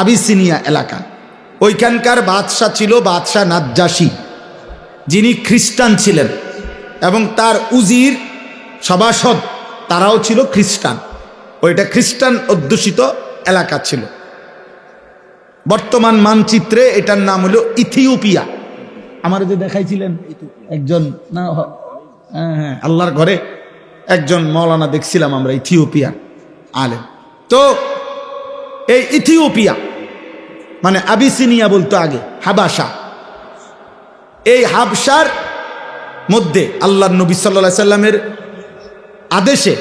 আবিসিনিয়া এলাকা। ওইখানকার বাদশাহ ছিল বাদশাহ নাজ্জাশী, যিনি খ্রিস্টান ছিলেন, এবং তার উজির সভাসদ তারাও ছিল খ্রিস্টান। ওইটা খ্রিস্টান অধ্যুষিত এলাকা ছিল। বর্তমান মানচিত্রে এটার নাম হলো ইথিওপিয়া। আমার যে দেখাইছিলেন একজন, না হ্যাঁ, আল্লাহর ঘরে একজন মৌলানা দেখছিলাম আমরা, ইথিওপিয়া আলেম। তো এই ইথিওপিয়া মানে আবিসিনিয়া বলতো আগে, হাবাসা। এই হাবসার মধ্যে আল্লাহ নবী সাল্লাল্লাহু সাল্লামের আদেশে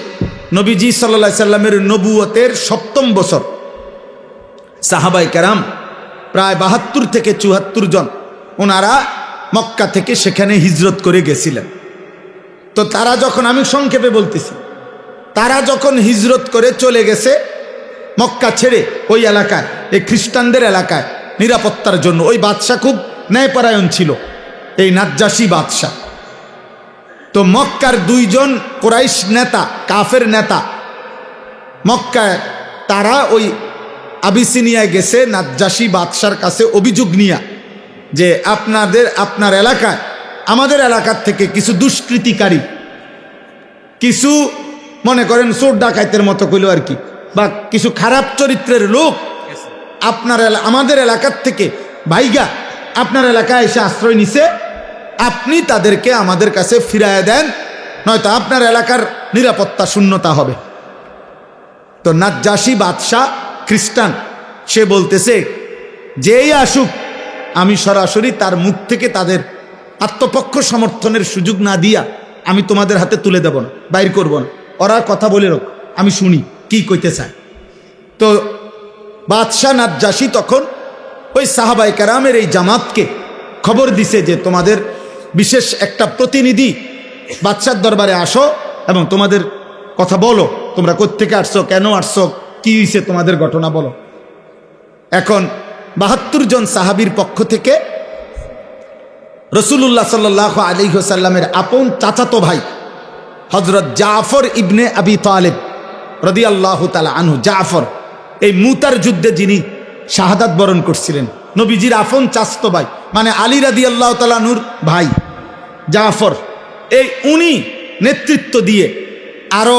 নবীজি সাল্লাল্লাহু সাল্লামের নবুয়তের ৭ম বছর সাহাবায়ে কেরাম প্রায় ৭২ থেকে ৭৪ জন ওনারা মক্কা থেকে সেখানে হিজরত করে গেছিলেন। তো তারা যখন, আমি সংক্ষেপে বলতেছি, তারা যখন হিজরত করে চলে গেছে মক্কা ছেড়ে ওই এলাকায়, এই খ্রিস্টানদের এলাকায় নিরাপত্তার জন্য, ওই বাদশা খুব ন্যায়পরায়ণ ছিল, এই নাজ্জাশী বাদশাহ। তো মক্কার 2 জন কুরাইশ নেতা, কাফের নেতা মক্কায়, তারা ওই আবিসিনিয়ায় গেছে নাজ্জাশী বাদশার কাছে অভিযোগ নিয়ে যে আপনার এলাকায় আমাদের এলাকার থেকে কিছু দুষ্কৃতিকারী, কিছু মনে করেন চোর ডাকাইতের মতো কইল আর কি, বা কিছু খারাপ চরিত্রের লোক আমাদের এলাকার থেকে ভাইগা আপনার এলাকায় এসে আশ্রয় নিছে, আপনি তাদেরকে আমাদের কাছে ফিরায় দেন, নয়তো আপনার এলাকার নিরাপত্তা শূন্যতা হবে। তো নাজ্জাশী বাদশাহ খ্রিস্টান, সে বলতেছে যেই আসুক আমি সরাসরি তার মুখ থেকে তাদের আত্মপক্ষ সমর্থনের সুযোগ না দিয়া আমি তোমাদের হাতে তুলে দেব না, বাইর করব না, ওরা কথা বলে রোক, আমি শুনি কি কইতে চায়। তো বাদশাহ নাজ্জাশী তখন ওই সাহাবায়ে কেরামের এই জামাতকে খবর দিছে যে তোমাদের বিশেষ একটা প্রতিনিধি বাদশার দরবারে আসো এবং তোমাদের কথা বলো, তোমরা কোত্থেকে আসছো, কেন আসছো, কি হয়েছে তোমাদের ঘটনা বলো। এখন ৭২ জন সাহাবীর পক্ষ থেকে রাসূলুল্লাহ সাল্লাল্লাহু আলাইহি ওয়াসাল্লামের আপন চাচাতো ভাই হযরত জাফর ইবনে আবি তালেব রাদিয়াল্লাহু তাআলা আনহু, জাফর এই মুতার যুদ্ধে যিনি শাহাদাত বরণ করছিলেন, নবীজির আপন চাচাতো ভাই, মানে আলী রাদিয়াল্লাহু তাআলা আনহুর ভাই জাফর, উনি নেতৃত্ব দিয়ে আরো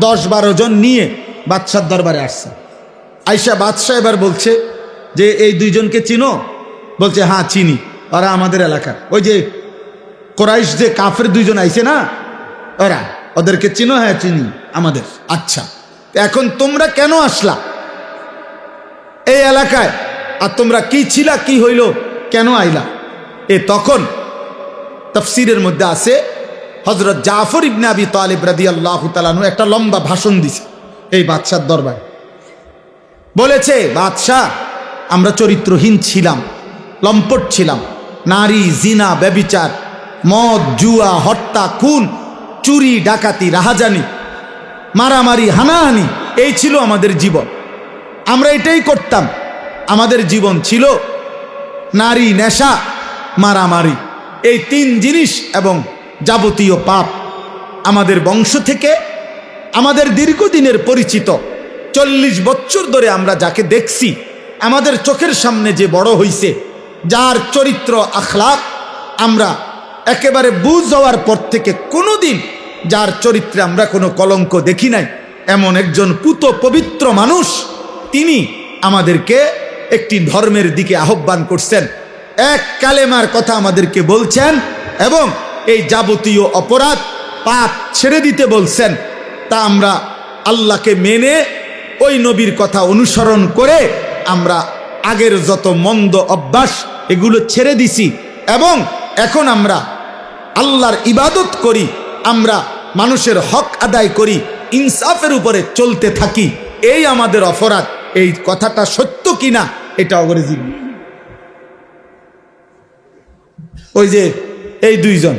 10-12 জন নিয়ে বাদশার দরবারে আসছে। আয়েশা বাদশাহ এবার বলছে যে এই 2 জনকে চিনো? বলছে হ্যাঁ চিনি, ওরা আমাদের এলাকার, ওই যে কুরাইশ যে কাফের 2 জন আইছে না, ওরা, ওদেরকে চিনো? হ্যাঁ চিনি, আমাদের। আচ্ছা, এখন তোমরা কেন আসলা এই এলাকায়, আর তোমরা কি ছিলা, কি হইল, কেন আইলা? তখন তাফসীরের মধ্যে আছে হযরত জাফর ইবনে আবি তালেব রাদিয়াল্লাহু তাআলা আনহু একটা লম্বা ভাষণ দিছে এই বাদশার দরবারে। বলেছে, বাদশাহ আমরা চরিত্রহীন ছিলাম, লম্পট ছিলাম, নারী, জিনা, ব্যভিচার, মদ, জুয়া, হত্যা, খুন, চুরি, ডাকাতি, রাহাজানি, মারামারি, হানাহানি, এই ছিল আমাদের জীবন। আমরা এটাই করতাম। আমাদের জীবন ছিল নারী, নেশা, মারামারি, এই 3 জিনিস এবং যাবতীয় পাপ। আমাদের বংশ থেকে আমাদের দীর্ঘদিনের পরিচিত 40 বছর ধরে আমরা যাকে দেখছি, আমাদের চোখের সামনে যে বড় হইছে, যার চরিত্র আখলাক আমরা একেবারে বুঝ হওয়ার পর থেকে কোনোদিন যার চরিত্রে আমরা কোনো কলঙ্ক দেখি নাই, এমন একজন পুত পবিত্র মানুষ, তিনি আমাদেরকে একটি ধর্মের দিকে আহ্বান করছেন, এক কালেমার কথা আমাদেরকে বলছেন এবং এই যাবতীয় অপরাধ পাপ ছেড়ে দিতে বলছেন। তা আমরা আল্লাহকে মেনে ওই নবীর কথা অনুসরণ করে আমরা আগের যত মন্দ অভ্যাস এগুলো ছেড়ে দিছি এবং এখন আমরা আল্লাহর ইবাদত করি, আমরা মানুষের হক আদায় করি, ইনসাফের উপরে চলতে থাকি, এই আমাদের অপরাধ। এই কথাটা সত্য কিনা এটা অগরেজি। ওই যে এই 2 জন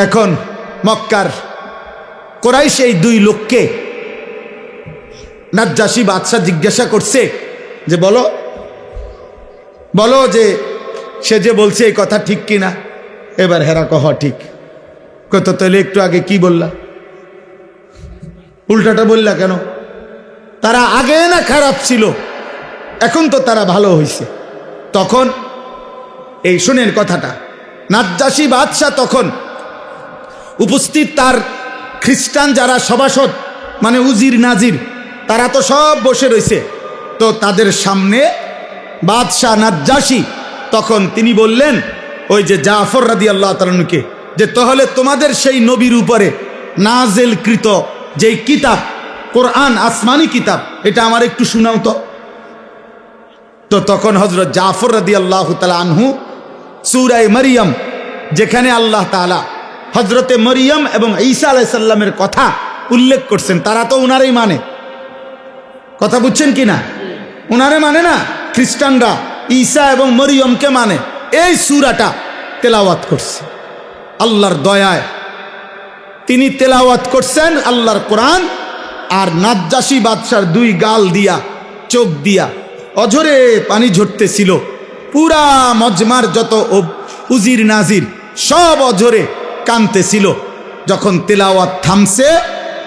এখন মক্কার কুরাইশ এই 2 লোককে নাজ্জাশী বাদশাহ জিজ্ঞাসা করছে যে বলো যে সে যে বলছে এই কথা ঠিক কিনা। এবার হেরা কহ ঠিক, কত তাহলে একটু আগে কি বললা, উল্টাটা বললা কেন? তারা আগে না খারাপ ছিল, এখন তো তারা ভালো হয়েছে। তখন এই শুনেন কথাটা, নাজ্জাশী বাদশাহ তখন উপস্থিত তার খ্রিস্টান যারা সভাসদ, মানে উজির নাজির, তারা তো সব বসে রয়েছে। তো তাদের সামনে বাদশাহ নাজ্জাশী তখন তিনি বললেন ওই যে জাফর রাদিয়াল্লাহু তাআলা আনহুকে, যে তাহলে তোমাদের সেই নবীর উপরে নাজেলকৃত যেই কিতাব কোরআন, আসমানি কিতাব, এটা আমার একটু শোনাও তো। তো তখন হযরত জাফর রাদিয়াল্লাহু তাআলা আনহু সূরা মারইয়াম যেখানে আল্লাহ তাআলা হজরতে মরিয়ম এবং ঈসা আলাইহিস সালামের কথা উল্লেখ করছেন, তারা তো উনারই মানে, কথা বুঝছেন কি না? উনারে মানে না, খ্রিস্টানরা ঈসা এবং মরিয়মকে মানে। এই সূরাটা তেলাওয়াত করছে আল্লাহর দয়ায়, তিনি তেলাওয়াত করছেন আল্লাহর কোরআন। আর নাজ্জাশী বাদশার দুই গাল দিয়া, চোখ দিয়া অঝরে পানি ঝরতেছিল। পুরা মজমার যত উজির নাজির সব অঝরে কাঁদতেছিল। যখন তেলাওয়াত থামছে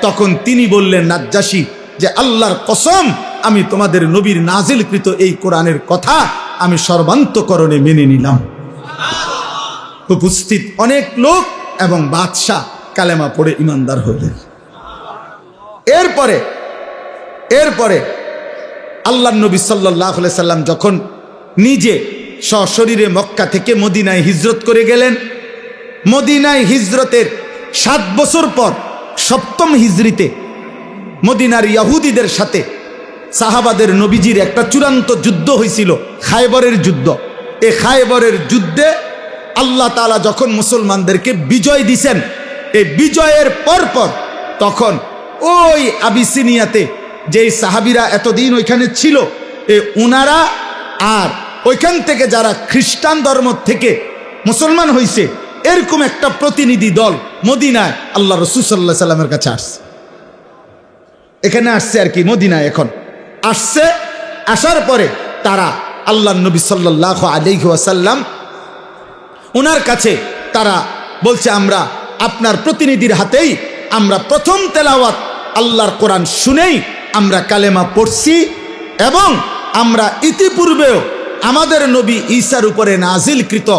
তখন তিনি বললেন, নাজ্জাশী, যে আল্লাহর কসম, আমি তোমাদের নবীর নাজিলকৃত এই কোরআনের কথা আমি সর্বান্তকরণে মেনে নিলাম। উপস্থিত অনেক লোক এবং বাদশাহ কালেমা পড়ে ইমানদার হইলেন। এরপরে আল্লাহর নবী সাল্লাল্লাহু আলাইহি সাল্লাম যখন নিজে সশরীরে মক্কা থেকে মদিনায় হিজরত করে গেলেন, মদিনায় হিজরতের 7 বছর পর 7ম হিজরিতে মদিনার ইহুদিদের সাথে সাহাবাদের নবীজির একটা চূড়ান্ত যুদ্ধ হয়েছিল, খায়বরের যুদ্ধ। এই খায়বরের যুদ্ধে আল্লাহ তাআলা যখন মুসলমানদেরকে বিজয় দিছেন, এই বিজয়ের পরপর তখন ওই আবিসিনিয়াতে যেই সাহাবীরা এতদিন ওইখানে ছিল, উনারা আর ওইখান থেকে যারা খ্রিস্টান ধর্ম থেকে মুসলমান হয়েছে, এরকম একটা প্রতিনিধি দল মদিনায় আল্লাহ রাসূল সাল্লাল্লাহু আলাইহি সাল্লামের কাছে আসছে। এখানে আসছে আর কি, মদিনায় এখন আসছে। আসার পরে তারা আল্লাহর নবী সাল্লাল্লাহু আলাইহি ওয়াসাল্লাম ওনার কাছে তারা বলছে, আমরা আপনার প্রতিনিধির হাতেই আমরা প্রথম তেলাওয়াত আল্লাহর কোরআন শুনেই আমরা কালেমা পড়ছি, এবং আমরা ইতিপূর্বেও আমাদের নবী ঈসার উপরে নাজিলকৃত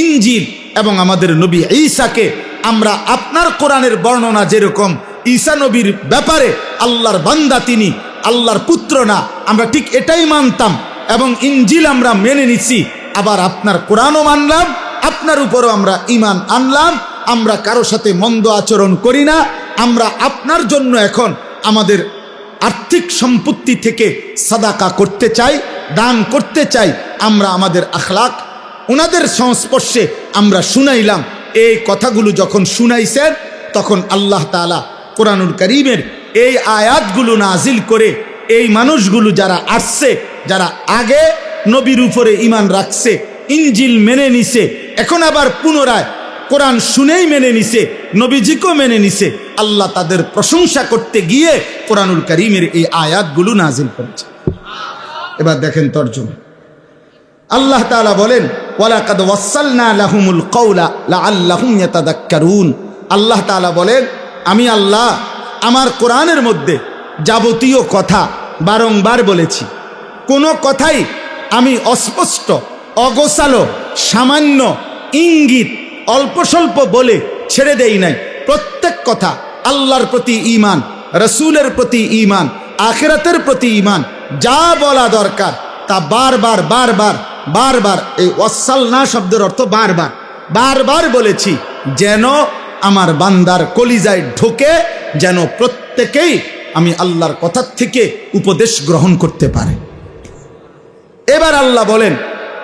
ইনজিল এবং আমাদের নবী ঈসাকে আমরা আপনার কোরআনের বর্ণনা যেরকম ঈসা নবীর ব্যাপারে আল্লাহর বান্দা, তিনি আল্লাহর পুত্র না, আমরা ঠিক এটাই মানতাম এবং ইনজিল আমরা মেনে নিছি। আবার আপনার কোরআনও মানলাম, আপনার উপরও আমরা ঈমান আনলাম। আমরা কারো সাথে মন্দ আচরণ করি না। আমরা আপনার জন্য এখন আমাদের আর্থিক সম্পত্তি থেকে সাদাকা করতে চাই, দান করতে চাই। আমরা আমাদের আখলাক ওনাদের সংস্পর্শে আমরা শুনাইলাম। এই কথাগুলো যখন শুনাইছেন তখন আল্লাহ তাআলা কোরআনুল কারীমের এই আয়াতগুলো নাজিল করে এই মানুষগুলো যারা আসছে, যারা আগে নবীর উপরে ঈমান রাখছে, ইনজিল মেনে নিছে, এখন আবার পুনরায় কোরআন শুনেই মেনে নিছে, নবীজিকেও মেনে নিছে, আল্লাহ তাদের প্রশংসা করতে গিয়ে কোরআনুল কারীমের এই আয়াতগুলো নাজিল করেছে। এবার দেখেন তরজমা। আল্লাহ তাআলা বলেন, ওয়ালাকাদ ওয়াসালনা লাহুমুল কওলা লাআল্লাহুম ইয়াতাযাক্কারুন। আল্লাহ তাআলা বলেন, আমি আল্লাহ আমার কোরআনের মধ্যে যাবতীয় কথা বারংবার বলেছি। কোনো কথাই আমি অস্পষ্ট, অগোছালো, সামান্য ইঙ্গিত অল্প স্বল্প বলে ছেড়ে দেই নাই। প্রত্যেক কথা আল্লাহর প্রতি ঈমান, রাসূলের প্রতি ঈমান, আখিরাতের প্রতি ঈমান, যা বলা দরকার তা বারবার বারবার বারবার, এই ওয়াসালনা শব্দের অর্থ বারবার বারবার বলেছি, যেন আমার বান্দার কলিজায় ঢোকে, যেন প্রত্যেকেই আমি আল্লাহর কথা থেকে উপদেশ গ্রহণ করতে পারে। এবার আল্লাহ বলেন,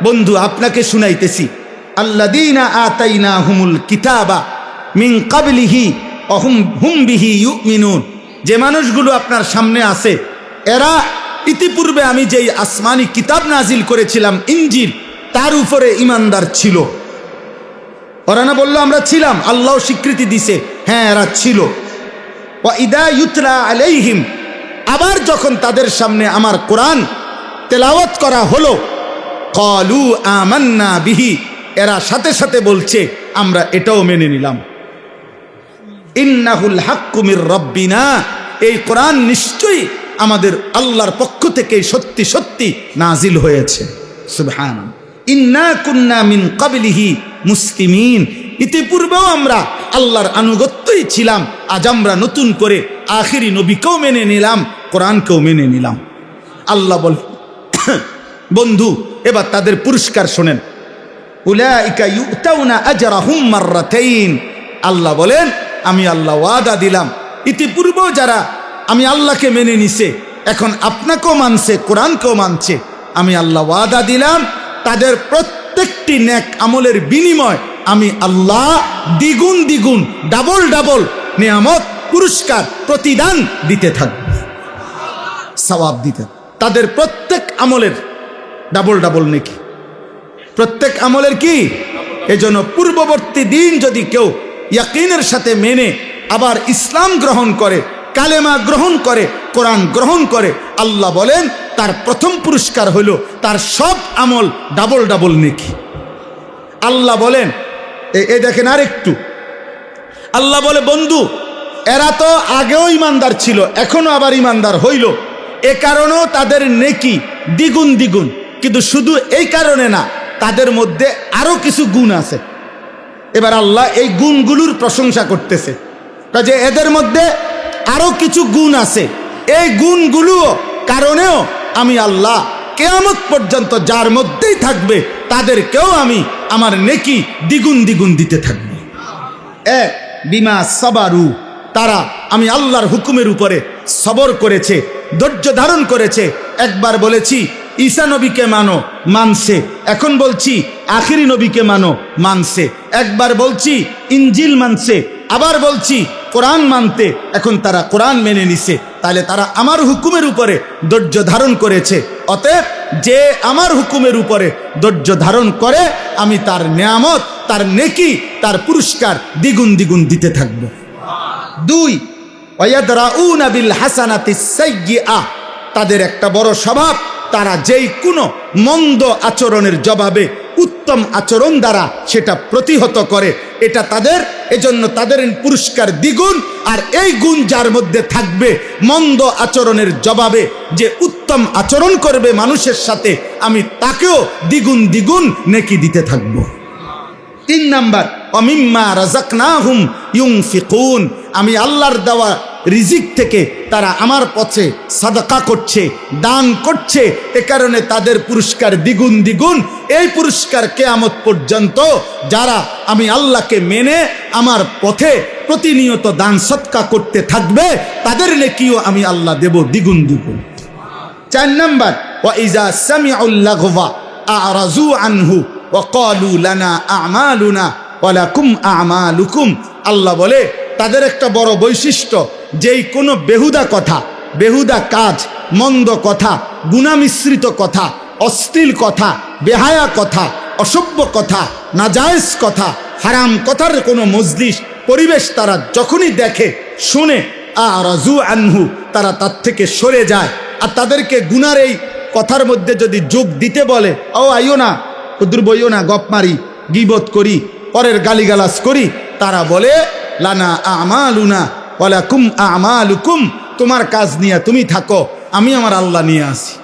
বন্ধু আপনাকে শুনাইতেছি, আল্লাযীনা আতাইনাহুমুল কিতাবা মিন ক্বাবলিহি ওয়া হুম বিহি ইউমিনুন। যে মানুষগুলো আপনার সামনে আছে, এরা ইতিপূর্বে আমি যেই আসমানি কিতাব নাজিল করেছিলাম ইনজিল, তার উপরে ঈমানদার ছিল। ওরা না বললো আমরা ছিলাম, আল্লাহ স্বীকৃতি দিছে, হ্যাঁ এরা ছিল। ওয়া ইদা ইউতলা আলাইহিম, আবার যখন তাদের সামনে আমার কোরআন তেলাওয়াত করা হলো, ক্বালু আমান্না বিহি, এরা সাথে সাথে বলছে আমরা এটাও মেনে নিলাম। ইন্নাহুল হাক্কু মির রাব্বিনা, এই কোরআন নিশ্চয়ই আমাদের আল্লাহর পক্ষ থেকে সত্যি সত্যি নাজিল হয়েছে। সুবহানাল্লাহ। ইন্না কুন্না মিন ক্বাবলিহি মুসলিমিন, ইতিপূর্বেও আমরা আল্লাহর আনুগত্যই ছিলাম, আজ আমরা নতুন করে আখিরি নবীকেও মেনে নিলাম, কোরআনকেও মেনে নিলাম। আল্লাহ বল, বন্ধু এবার তাদের পুরস্কার শোনেন। উলাইকা ইউতাউনা আজরাহুম মাররাতাইন। আল্লাহ বলেন, আমি আল্লাহ ওয়াদা দিলাম, ইতিপূর্বেও যারা আমি আল্লাহকে মেনে নিছে, এখন আপনাকেও মানছে, কোরআনকেও মানছে, আমি আল্লাহ ওয়াদা দিলাম তাদের প্রত্যেকটি নেক আমলের বিনিময় আমি আল্লাহ দ্বিগুণ দ্বিগুণ ডাবল ডাবল নিয়ামত পুরস্কার প্রতিদান দিতে থাকব, সওয়াব দিতে। তাদের প্রত্যেক আমলের ডাবল ডাবল নেকি, প্রত্যেক আমলের কি। এজন্য পূর্ববর্তী দিন যদি কেউ ইয়াকিনের সাথে মেনে আবার ইসলাম গ্রহণ করে, কালেমা গ্রহণ করে, কোরআন গ্রহণ করে, আল্লাহ বলেন তার প্রথম পুরস্কার হলো তার সব আমল ডাবল ডাবল নেকি। আল্লাহ বলেন এ দেখেন আরেকটু, আল্লাহ বলে বন্ধু এরা তো আগেও ইমানদার ছিল, এখনো আবার ইমানদার হইল, এ কারণেও তাদের নেকি দ্বিগুণ দ্বিগুণ। কিন্তু শুধু এই কারণে না, তাদের মধ্যে আরো কিছু গুণ আছে। এবার আল্লাহ এই গুণগুলোর প্রশংসা করতেছে, যে এদের মধ্যে আরো কিছু গুণ আছে, এই গুণগুলো কারণেও আমি আল্লাহ কিয়ামত পর্যন্ত যার মধ্যেই থাকবে তাদেরকেও আমি আমার নেকি দ্বিগুণ দ্বিগুণ দিতে থাকব। এক বিমা সাবারু, তারা আমি আল্লাহর হুকুমের উপরে সবর করেছে, ধৈর্য ধারণ করেছে। একবার বলেছি ঈসা নবীকে মানো, মানছে। এখন বলছি আখিরি নবীকে মানো, মানছে। একবার বলছি ইনজিল মানছে, আবার বলছি কোরআন মানতে, এখন তারা কোরআন মেনে নিছে। তাহলে তারা আমার হুকুমের উপরে ধৈর্য ধারণ করেছে। অতএব যে আমার হুকুমের উপরে ধৈর্য ধারণ করে আমি তার নিয়ামত, তার নেকি, তার পুরস্কার দ্বিগুণ দ্বিগুণ দিতে থাকব। দুই ওয়ায়াদরাউনা বিল হাসানাতিস সাইয়্যিআ, তাদের একটা বড় স্বভাব, তারা যেই কোনো মন্দ আচরণের জবাবে উত্তম আচরণ দ্বারা সেটা প্রতিহত করে। এটা তাদের, এজন্য তাদের পুরস্কার দ্বিগুণ। আর এই গুণ যার মধ্যে থাকবে, মন্দ আচরণের জবাবে যে উত্তম আচরণ করবে মানুষের সাথে, আমি তাকেও দ্বিগুণ দ্বিগুণ নেকি দিতে থাকব। তিন নাম্বার অমিম্মা রাযাকনাহুম ইউনফিকুন, আমি আল্লাহর দেওয়া রিজিক থেকে তারা আমার পথে সাদাকা করছে, দান করছে, এ কারণে তাদের পুরস্কার দ্বিগুণ দ্বিগুণ। এই পুরস্কার কিয়ামত পর্যন্ত যারা আমি আল্লাহকে মেনে আমার পথে প্রতিনিয়ত দান সদকা করতে থাকবে তাদের নেকিও আমি আল্লাহ দেব দ্বিগুণ দ্বিগুণ। চার নাম্বার ওয়াইজা সামিউল লাগওয়া আরাজু আনহু ওয়া ক্বালু লানা আমালুনা ওয়া লাকুম আমালুকুম, আল্লাহ বলে তাদের একটা বড় বৈশিষ্ট্য, যেই কোনো বেহুদা কথা, বেহুদা কাজ, মন্দ কথা, গুনাহ মিশ্রিত কথা, অশ্লীল কথা, বেহায়া কথা, অসভ্য কথা, নাজায়েজ কথা, হারাম কথার কোনো মজলিস পরিবেশ তারা যখনই দেখে শুনে আরাজু আনহু, তারা তার থেকে সরে যায়। আর তাদেরকে গুনার এই কথার মধ্যে যদি যোগ দিতে বলে, ও আইও না, উদ্র বইও না, গপ মারি, গীবত করি, পরের গালিগালাজ করি, তারা বলে লানা আমালুনা ওয়া লাকুম আমালুকুম, তোমার কাজ নিয়ে তুমি থাকো, আমি আমার আল্লাহ নিয়ে আসি।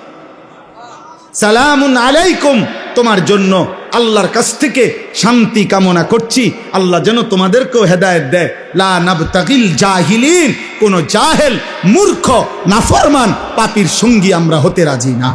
সালামুন আলাইকুম, তোমার জন্য আল্লাহর কাছ থেকে শান্তি কামনা করছি, আল্লাহ যেন তোমাদেরকেও হেদায়েত দেয়। লা নাবতাগিল জাহিলিন, কোন জাহেল, মূর্খ, নাফরমান, পাপীর সঙ্গী আমরা হতে রাজি না।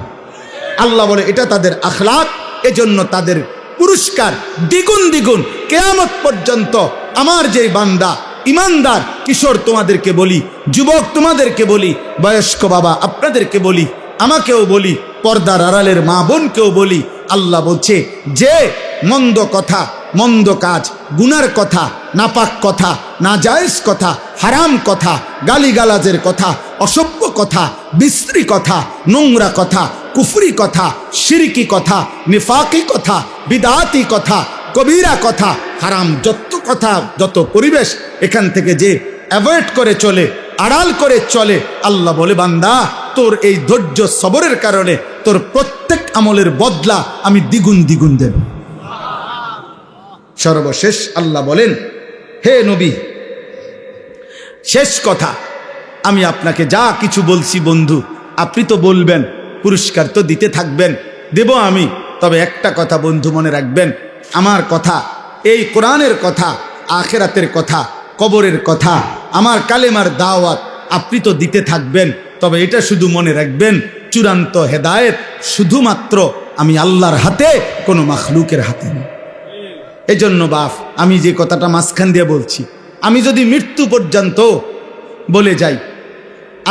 আল্লাহ বলে এটা তাদের আখলাক, এজন্য তাদের পুরস্কার দ্বিগুণ দ্বিগুণ কিয়ামত পর্যন্ত। আমার যে বান্দা ইমানদার, কিশোর তোমাদেরকে বলি, যুবক তোমাদেরকে বলি, বয়স্ক বাবা আপনাদেরকে বলি, আমাকেও বলি, পর্দার আড়ালের মা বোনকেও বলি, আল্লাহ বলছে যে মন্দ কথা, মন্দ কাজ, গুনার কথা, নাপাক কথা, নাজায়েজ কথা, হারাম কথা, গালিগালাজের কথা, অসভ্য কথা, বিশ্রী কথা, নোংরা কথা, কুফরি কথা, শিরকি কথা, নিফাকি কথা, বিদআতি কথা, কবিরা কথা, হারাম যত কথা, যত পরিবেশ, এখান থেকে যে অ্যাভয়েড করে চলে, আড়াল করে চলে, আল্লাহ বলে বান্দা তোর এই ধৈর্য সবরের কারণে তোর প্রত্যেক আমলের বদলা আমি দ্বিগুণ দ্বিগুণ দেব। সর্বশেষ আল্লাহ বলেন, হে নবী, শেষ কথা, আমি আপনাকে যা কিছু বলছি বন্ধু, আপনি তো বলবেন, পুরস্কার তো দিতে থাকবেন, দেব আমি। তবে একটা কথা বন্ধু মনে রাখবেন, আমার কথা, এই কোরআনের কথা, আখিরাতের কথা, কবরের কথা, আমার কালেমার দাওয়াত আপনি তো দিতে থাকবেন। তবে এটা শুধু মনে রাখবেন, চূড়ান্ত হেদায়েত শুধুমাত্র আমি আল্লাহর হাতে, কোনো মাখলুকের হাতে না। এই জন্য বাপ, আমি যে কথাটা মাঝখান দিয়ে বলছি, আমি যদি মৃত্যু পর্যন্ত বলে যাই,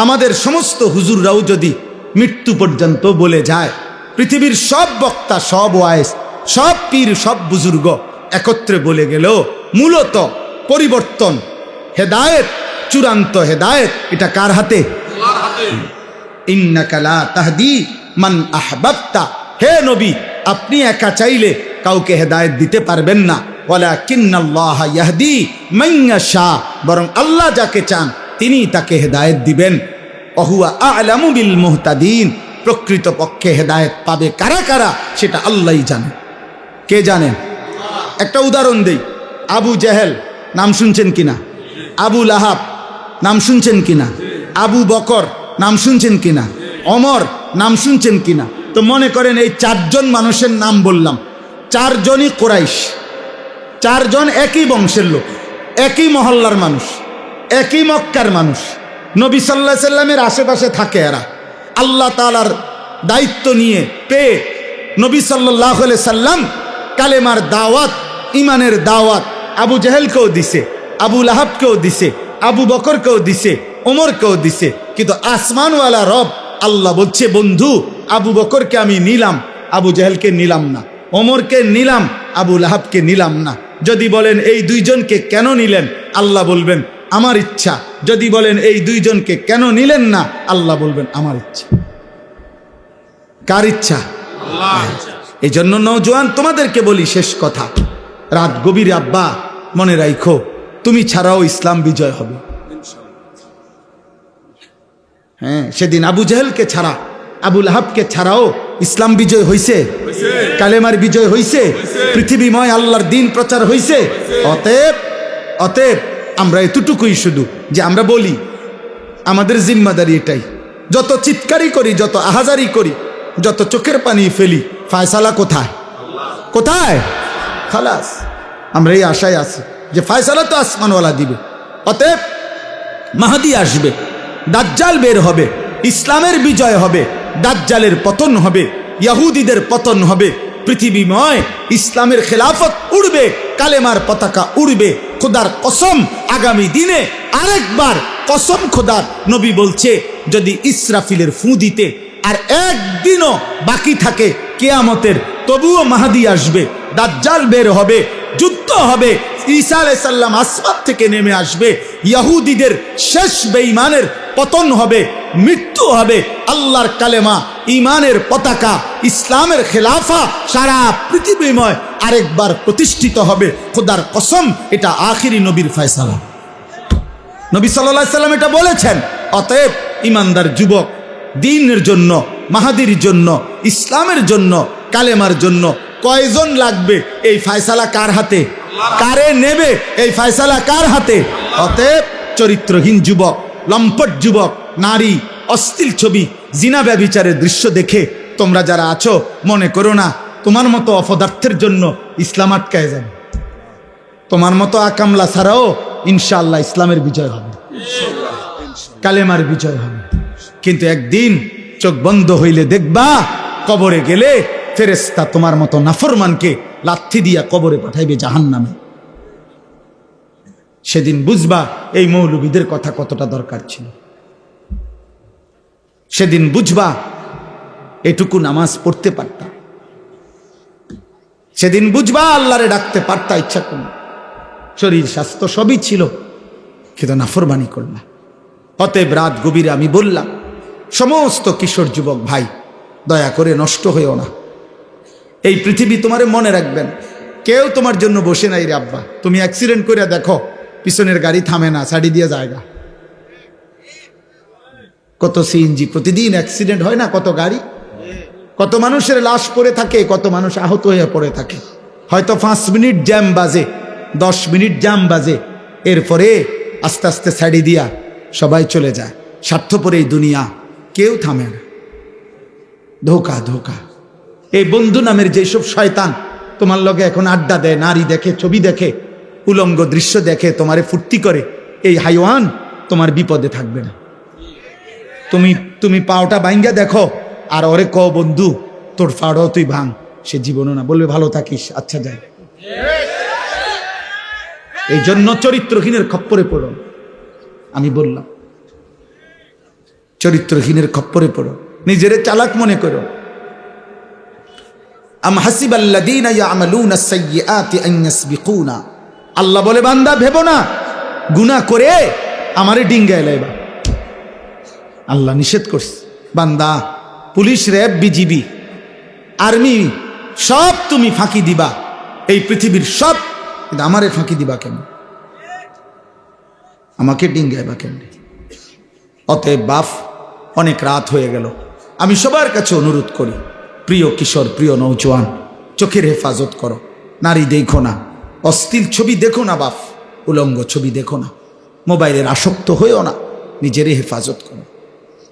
আমাদের সমস্ত হুজুররাও যদি মৃত্যু পর্যন্ত বলে যায়, পৃথিবীর সব বক্তা, সব ওয়াইজ, সব পীর, সব বুজুর্গ একত্রে বলে গেল মূলত পরিবর্তন, হেদায়েত, চূড়ান্ত হেদায়েত এটা কার হাতে? আল্লাহর হাতে। ইন্নাকা লা তাহদি মান আহবাবতা, হে নবী আপনি একা চাইলে কাউকে হেদায়েত দিতে পারবেন না, ওয়ালাকিন্নাল্লাহ ইয়াহদি মান ইয়াশা, বরং আল্লাহ যাকে চান তিনি তাকে হেদায়েত দিবেন। ওহুয়া আ'লামু বিল মুহতাদিন, প্রকৃত পক্ষে হেদায়েত পাবে কারা কারা সেটা আল্লাহই জানে। কে জানেন? একটা উদাহরণ দেই। আবু জেহেল নাম শুনছেন কিনা? আবু লাহাব নাম শুনছেন কিনা? আবু বকর নাম শুনছেন কিনা? ওমর নাম শুনছেন কিনা? তো মনে করেন এই চারজন মানুষের নাম বললাম, চারজনই কুরাইশ, চারজন একই বংশের লোক, একই মহল্লার মানুষ, একই মক্কার মানুষ, নবী সাল্লাল্লাহু আলাইহি সাল্লামের আশেপাশে থাকে এরা। আল্লাহ তাআলার দায়িত্ব নিয়ে পেয়ে নবী সাল্লাল্লাহু আলাইহি সাল্লাম কালেমার দাওয়াত, ইমানের দাওয়াত আবু জেহেলকেও দিছে, আবু লাহাবকেও দিছে, আবু বকরকেও দিছে, ওমরকেও দিছে। কিন্তু আসমানওয়ালা রব আল্লাহ বলছে, বন্ধু আবু বকরকে আমি নিলাম, আবু জেহেলকে নিলাম না, ওমরকে নিলাম, আবু লাহাবকে নিলাম না। যদি বলেন এই দুইজনকে কেন নিলেন, আল্লাহ বলবেন আমার ইচ্ছা। যদি বলেন এই দুইজনকে কেন নিলেন না, আল্লাহ বলবেন আমার ইচ্ছা। কার ইচ্ছা? আল্লাহর ইচ্ছা। এই জন্য নওজোয়ান তোমাদেরকে বলি শেষ কথা, রাত গভীরে আব্বা মনে রাখো তুমি ছাড়াও ইসলাম বিজয় হবে। হ্যাঁ, সেদিন আবু জেহেলকে ছাড়া, আবু লাহাবকে ছাড়াও ইসলাম বিজয় হইছে, কালেমার বিজয় হইছে, পৃথিবীময় আল্লাহর দিন প্রচার হইছে। অতএব আমরা এতটুকুই শুধু যে আমরা বলি, আমাদের জিম্মাদারি এটাই, যত চিৎকারি করি, যত আহাজারি করি, যত চোখের পানি ফেলি, ফায়সালা কোথায়? কোথায়? খালাস। আমরা এই আশায় আছি যে ফায়সালা তো আসমানওয়ালা দিবে। অতএব মাহদি আসবে, দাজ্জাল বের হবে, ইসলামের বিজয় হবে, দাজ্জালের পতন হবে, ইহুদিদের পতন হবে, পৃথিবীময় ইসলামের খেলাফত উড়বে, কালেমার পতাকা উড়বে। খোদার কসম, আগামী দিনে আরেকবার কসম খোদার, নবী বলছে যদি ইসরাফিলের ফু দিতে আর একদিনও বাকি থাকে কিয়ামতের, তবুও মাহদি আসবে, দাজ্জাল বের হবে, যুদ্ধ হবে, ঈসা আলাইহিস সালাম আসমান থেকে নেমে আসবে, ইহুদিদের শেষ বেঈমানের পতন হবে, মৃত্যু হবে, আল্লাহর কালেমা, ঈমানের পতাকা, ইসলামের খেলাফা সারা পৃথিবীময় আরেকবার প্রতিষ্ঠিত হবে। খোদার কসম, এটা আখিরি নবীর ফয়সালা। নবী সাল্লাল্লাহু আলাইহি সাল্লাম এটা বলেছেন। অতএব ইমানদার যুবক, দ্বীনের জন্য, মাহাদির জন্য, ইসলামের জন্য, কালেমার জন্য কয়জন লাগবে? এই ফয়সালা কার হাতে? কারে নেবে? এই ফয়সালা কার হাতে? অতএব চরিত্রহীন যুবক, লম্পট যুবক, নারী, অশ্লীল ছবি, জিনা ব্যভিচারের দৃশ্য দেখে তোমরা যারা আছো, মনে করো না তোমার মতো অপদার্থের জন্য ইসলাম আটকায় যাবে। তোমার মতো আকামলা ছাড়াও ইনশাআল্লাহ ইসলামের বিজয় হবে, কালেমার বিজয় হবে। কিন্তু একদিন চোখ বন্ধ হইলে দেখবা, কবরে গেলে ফেরেশতা তোমার মতো নাফরমানকে লাথি দিয়া কবরে পাঠাইবে জাহান্নামে। সেদিন বুঝবা এই মৌলবীদের কথা কতটা দরকার ছিল। সেদিন বুঝবা এটুকু নামাজ পড়তে পারতা, সেদিন বুঝবা আল্লাহরে ডাকতে পারতা ইচ্ছা করলে, শরীর স্বাস্থ্য সবই ছিল, কিন্তু নাফরমানি করলা। অতএব রাত গভীরে আমি বললাম, সমস্ত কিশোর যুবক ভাই, দয়া করে নষ্ট হয়েও না। এই পৃথিবী তোমারে মনে রাখবেন, কেউ তোমার জন্য বসে নাই রে আব্বা। তুমি অ্যাক্সিডেন্ট করে দেখো, পিছনের গাড়ি থামে না, ছাড়ি দিয়ে জায়গা। কত সিএনজি প্রতিদিন অ্যাক্সিডেন্ট হয় না, কত গাড়ি, কত মানুষের লাশ পড়ে থাকে, কত মানুষ আহত হয়ে পড়ে থাকে। হয়তো 5 মিনিট জ্যাম বাজে, 10 মিনিট জ্যাম বাজে, এরপরে আস্তে আস্তে ছাড়ি দিয়া সবাই চলে যায়। স্বার্থপর এই দুনিয়া, কেউ থামে না। ধোকা ধোকা। এই বন্ধু নামের যেসব শয়তান তোমার লগে এখন আড্ডা দেয়, নারী দেখে, ছবি দেখে, উলঙ্গ দৃশ্য দেখে, তোমারে ফুর্তি করে, এই হাইওয়ান তোমার বিপদে থাকবে না। তুমি পাওটা ভাঙ্গা দেখো, আর ওরে ক বন্ধু তোর পাড়ও তুই ভাঙ, সে জীবনও না, বলবে ভালো থাকিস, আচ্ছা যাই। এই জন্য চরিত্রহীনের খপ্পরে পড়ো। আমি বললাম চরিত্রহীনের খপ্পরে পড়ো, নিজেরে চালাক মনে করো। আম হাসিবাল্লাযীনা ইয়ামালুনা আস-সাইয়্যাতি আন ইয়াসবিকুনা, আল্লাহ বলে বান্দা ভেবো না গুনাহ করে আমারে ডিঙ্গায় লাইবা। আল্লাহ নিষেধ করছে, বান্দা পুলিশ, র্যাব, বিজিবি, আর্মি সব তুমি ফাঁকি দিবা, এই পৃথিবীর সব, কিন্তু আমারে ফাঁকি দিবা কেন? আমাকে ডিঙ্গাইবা কেন? অতএব বাপ, অনেক রাত হয়ে গেল, আমি সবার কাছে অনুরোধ করি, প্রিয় কিশোর, প্রিয় নৌজওয়ান, চোখের হেফাজত করো, নারী দেখো না, অশ্লীল ছবি দেখো না বাপ, উলঙ্গ ছবি দেখো না, মোবাইলের আসক্ত হয়েও না, নিজের হেফাজত করো,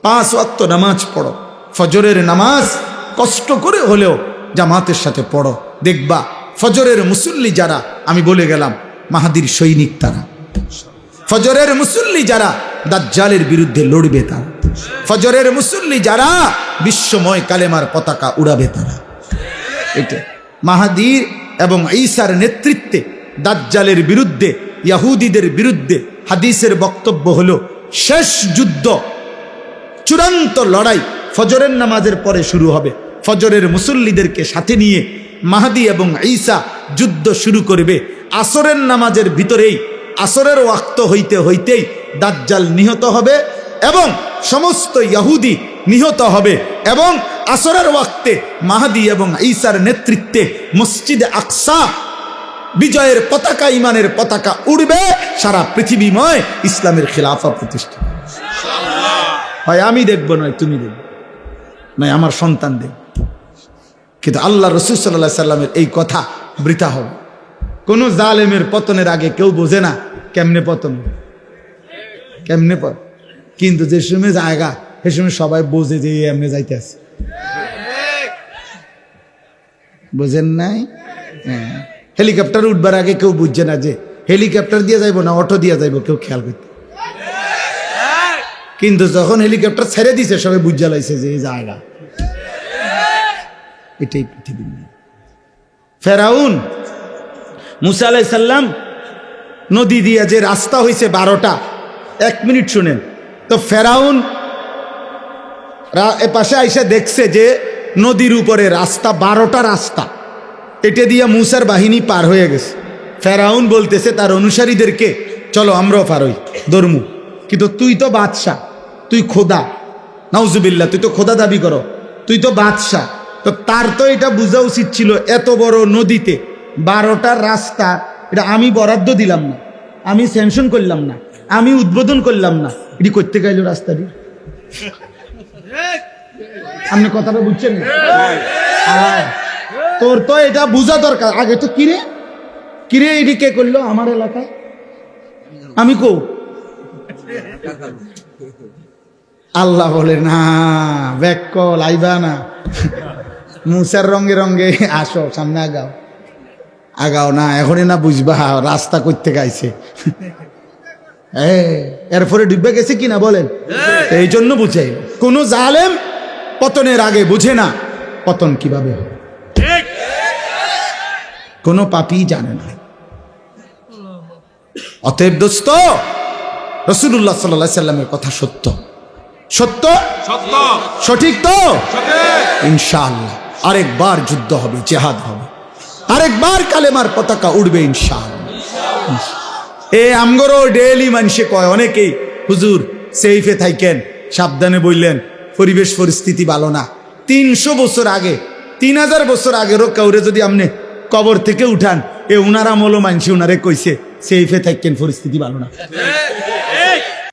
5 ওয়াক্ত নামাজ পড়ো, ফজরের নামাজ কষ্ট করে হলেও জামাতের সাথে পড়ো, দেখবা ফজরের মুসল্লি যারা, আমি বলে গেলাম মাহাদির সৈনিক তারা, ফজরের মুসল্লি যারা দাজ্জালের বিরুদ্ধে লড়বে তারা, ফজরের মুসল্লি যারা বিশ্বময় কালেমার পতাকা উড়াবে তারা। এটা মাহাদির এবং ঈসার নেতৃত্বে দাজ্জালের বিরুদ্ধে, ইহুদিদের বিরুদ্ধে হাদিসের বক্তব্য হলো শেষ যুদ্ধ, চূড়ান্ত লড়াই ফজরের নামাজের পরে শুরু হবে। ফজরের মুসল্লিদেরকে সাথে নিয়ে মাহাদি এবং ঈসা যুদ্ধ শুরু করবে। আসরের নামাজের ভিতরেই, আসরের ওয়াক্ত হইতে হইতেই দাজ্জাল নিহত হবে এবং সমস্ত ইহুদি নিহত হবে, এবং আসরের ওয়াক্তে মাহাদি এবং ঈসার নেতৃত্বে মসজিদে আকসা বিজয়ের পতাকা, ইমানের পতাকা উড়বে, সারা পৃথিবীময় ইসলামের খিলাফা প্রতিষ্ঠা। হয় আমি দেখবো, নয় তুমি দেখবে, নয় আমার সন্তান দেখবে, কিন্তু আল্লাহ রাসূল সাল্লাল্লাহু আলাইহি সাল্লামের এই কথা বৃথা হবে। কোন জালেমের পতনের আগে কেউ বোঝে না কেমনে পতন, কেমনে পর, কিন্তু যে সময় জায়গা সে সময় সবাই বোঝে যে এমনি যাইতে আছে, বোঝেন নাই? হ্যাঁ, হেলিকপ্টার উঠবার আগে কেউ বুঝছে না যে হেলিকপ্টার দিয়ে যাইব না অটো দিয়ে যাইব, কেউ খেয়াল করতে, কিন্তু যখন হেলিকপ্টার ছেড়ে দিছে সবাই বুঝা লাইছে যে এই জায়গা, এটাই পৃথিবীর নিয়ম। ফেরাউন, মুসা আলাইহিস সালাম নদী দিয়ে যে রাস্তা হয়েছে 12টা, 1 মিনিট শুনেন তো, ফেরাউন এপাশে আইসা দেখছে যে নদীর উপরে রাস্তা, 12টা রাস্তা, এটা দিয়ে মুসার বাহিনী পার হয়ে গেছে। ফেরাউন বলতেছে তার অনুসারীদেরকে, চলো আমরাও পার হই, ধর্মু, কিন্তু তুই তো বাদশাহ, তুই খোদা, নাউজুবিল্লাহ, তুই তো খোদা দাবি করো, তুই তো বাদশাহ, তো তার তো এটা বোঝা উচিত ছিল এত বড় নদীতে 12টা রাস্তা, এটা আমি বরাদ্দ দিলাম না, আমি স্যাংশন করলাম না, আমি উদ্বোধন করলাম না, এটি করতে গেল রাস্তাটি। আপনি কথাটা বুঝছেন না? তোর তো এটা বোঝা দরকার আগে, তো কিরে কিরে এটি কে করলো আমার এলাকায়, আমি কো? আল্লাহ বলে না, ব্যাকল আইবা না, মুসার রঙে রঙে আসো, সামনে আগাও, আগাও না, এখনই না বুঝবা রাস্তা করতে গাইছে, এরপরে ডুববে গেছে কিনা বলেন? এই জন্য বুঝে, কোন জালেম পতনের আগে বুঝে না পতন কিভাবে হবে, কোন পাপী জানে না। অতএব দোস্ত, রাসূলুল্লাহ সাল্লাল্লাহু আলাইহি সাল্লামের কথা সত্য, সত্য সত্য, সঠিক তো ইনশাআল্লাহ। আরেকবার যুদ্ধ হবে, জিহাদ হবে, আরেকবার কালেমার পতাকা উড়বে ইনশাআল্লাহ। এ আমগরো ডেইলি মানুষে কয়, অনেকেই হুজুর সেফে থাকেন, সাবধানে বললেন, পরিবেশ পরিস্থিতি ভালো না। 300 বছর আগে, 3000 বছর আগেরও কাউরে যদি আপনি কবর থেকে উঠান, এ উনারা মলো মানুষ উনারে কইছে সেফে থাকেন, পরিস্থিতি ভালো না।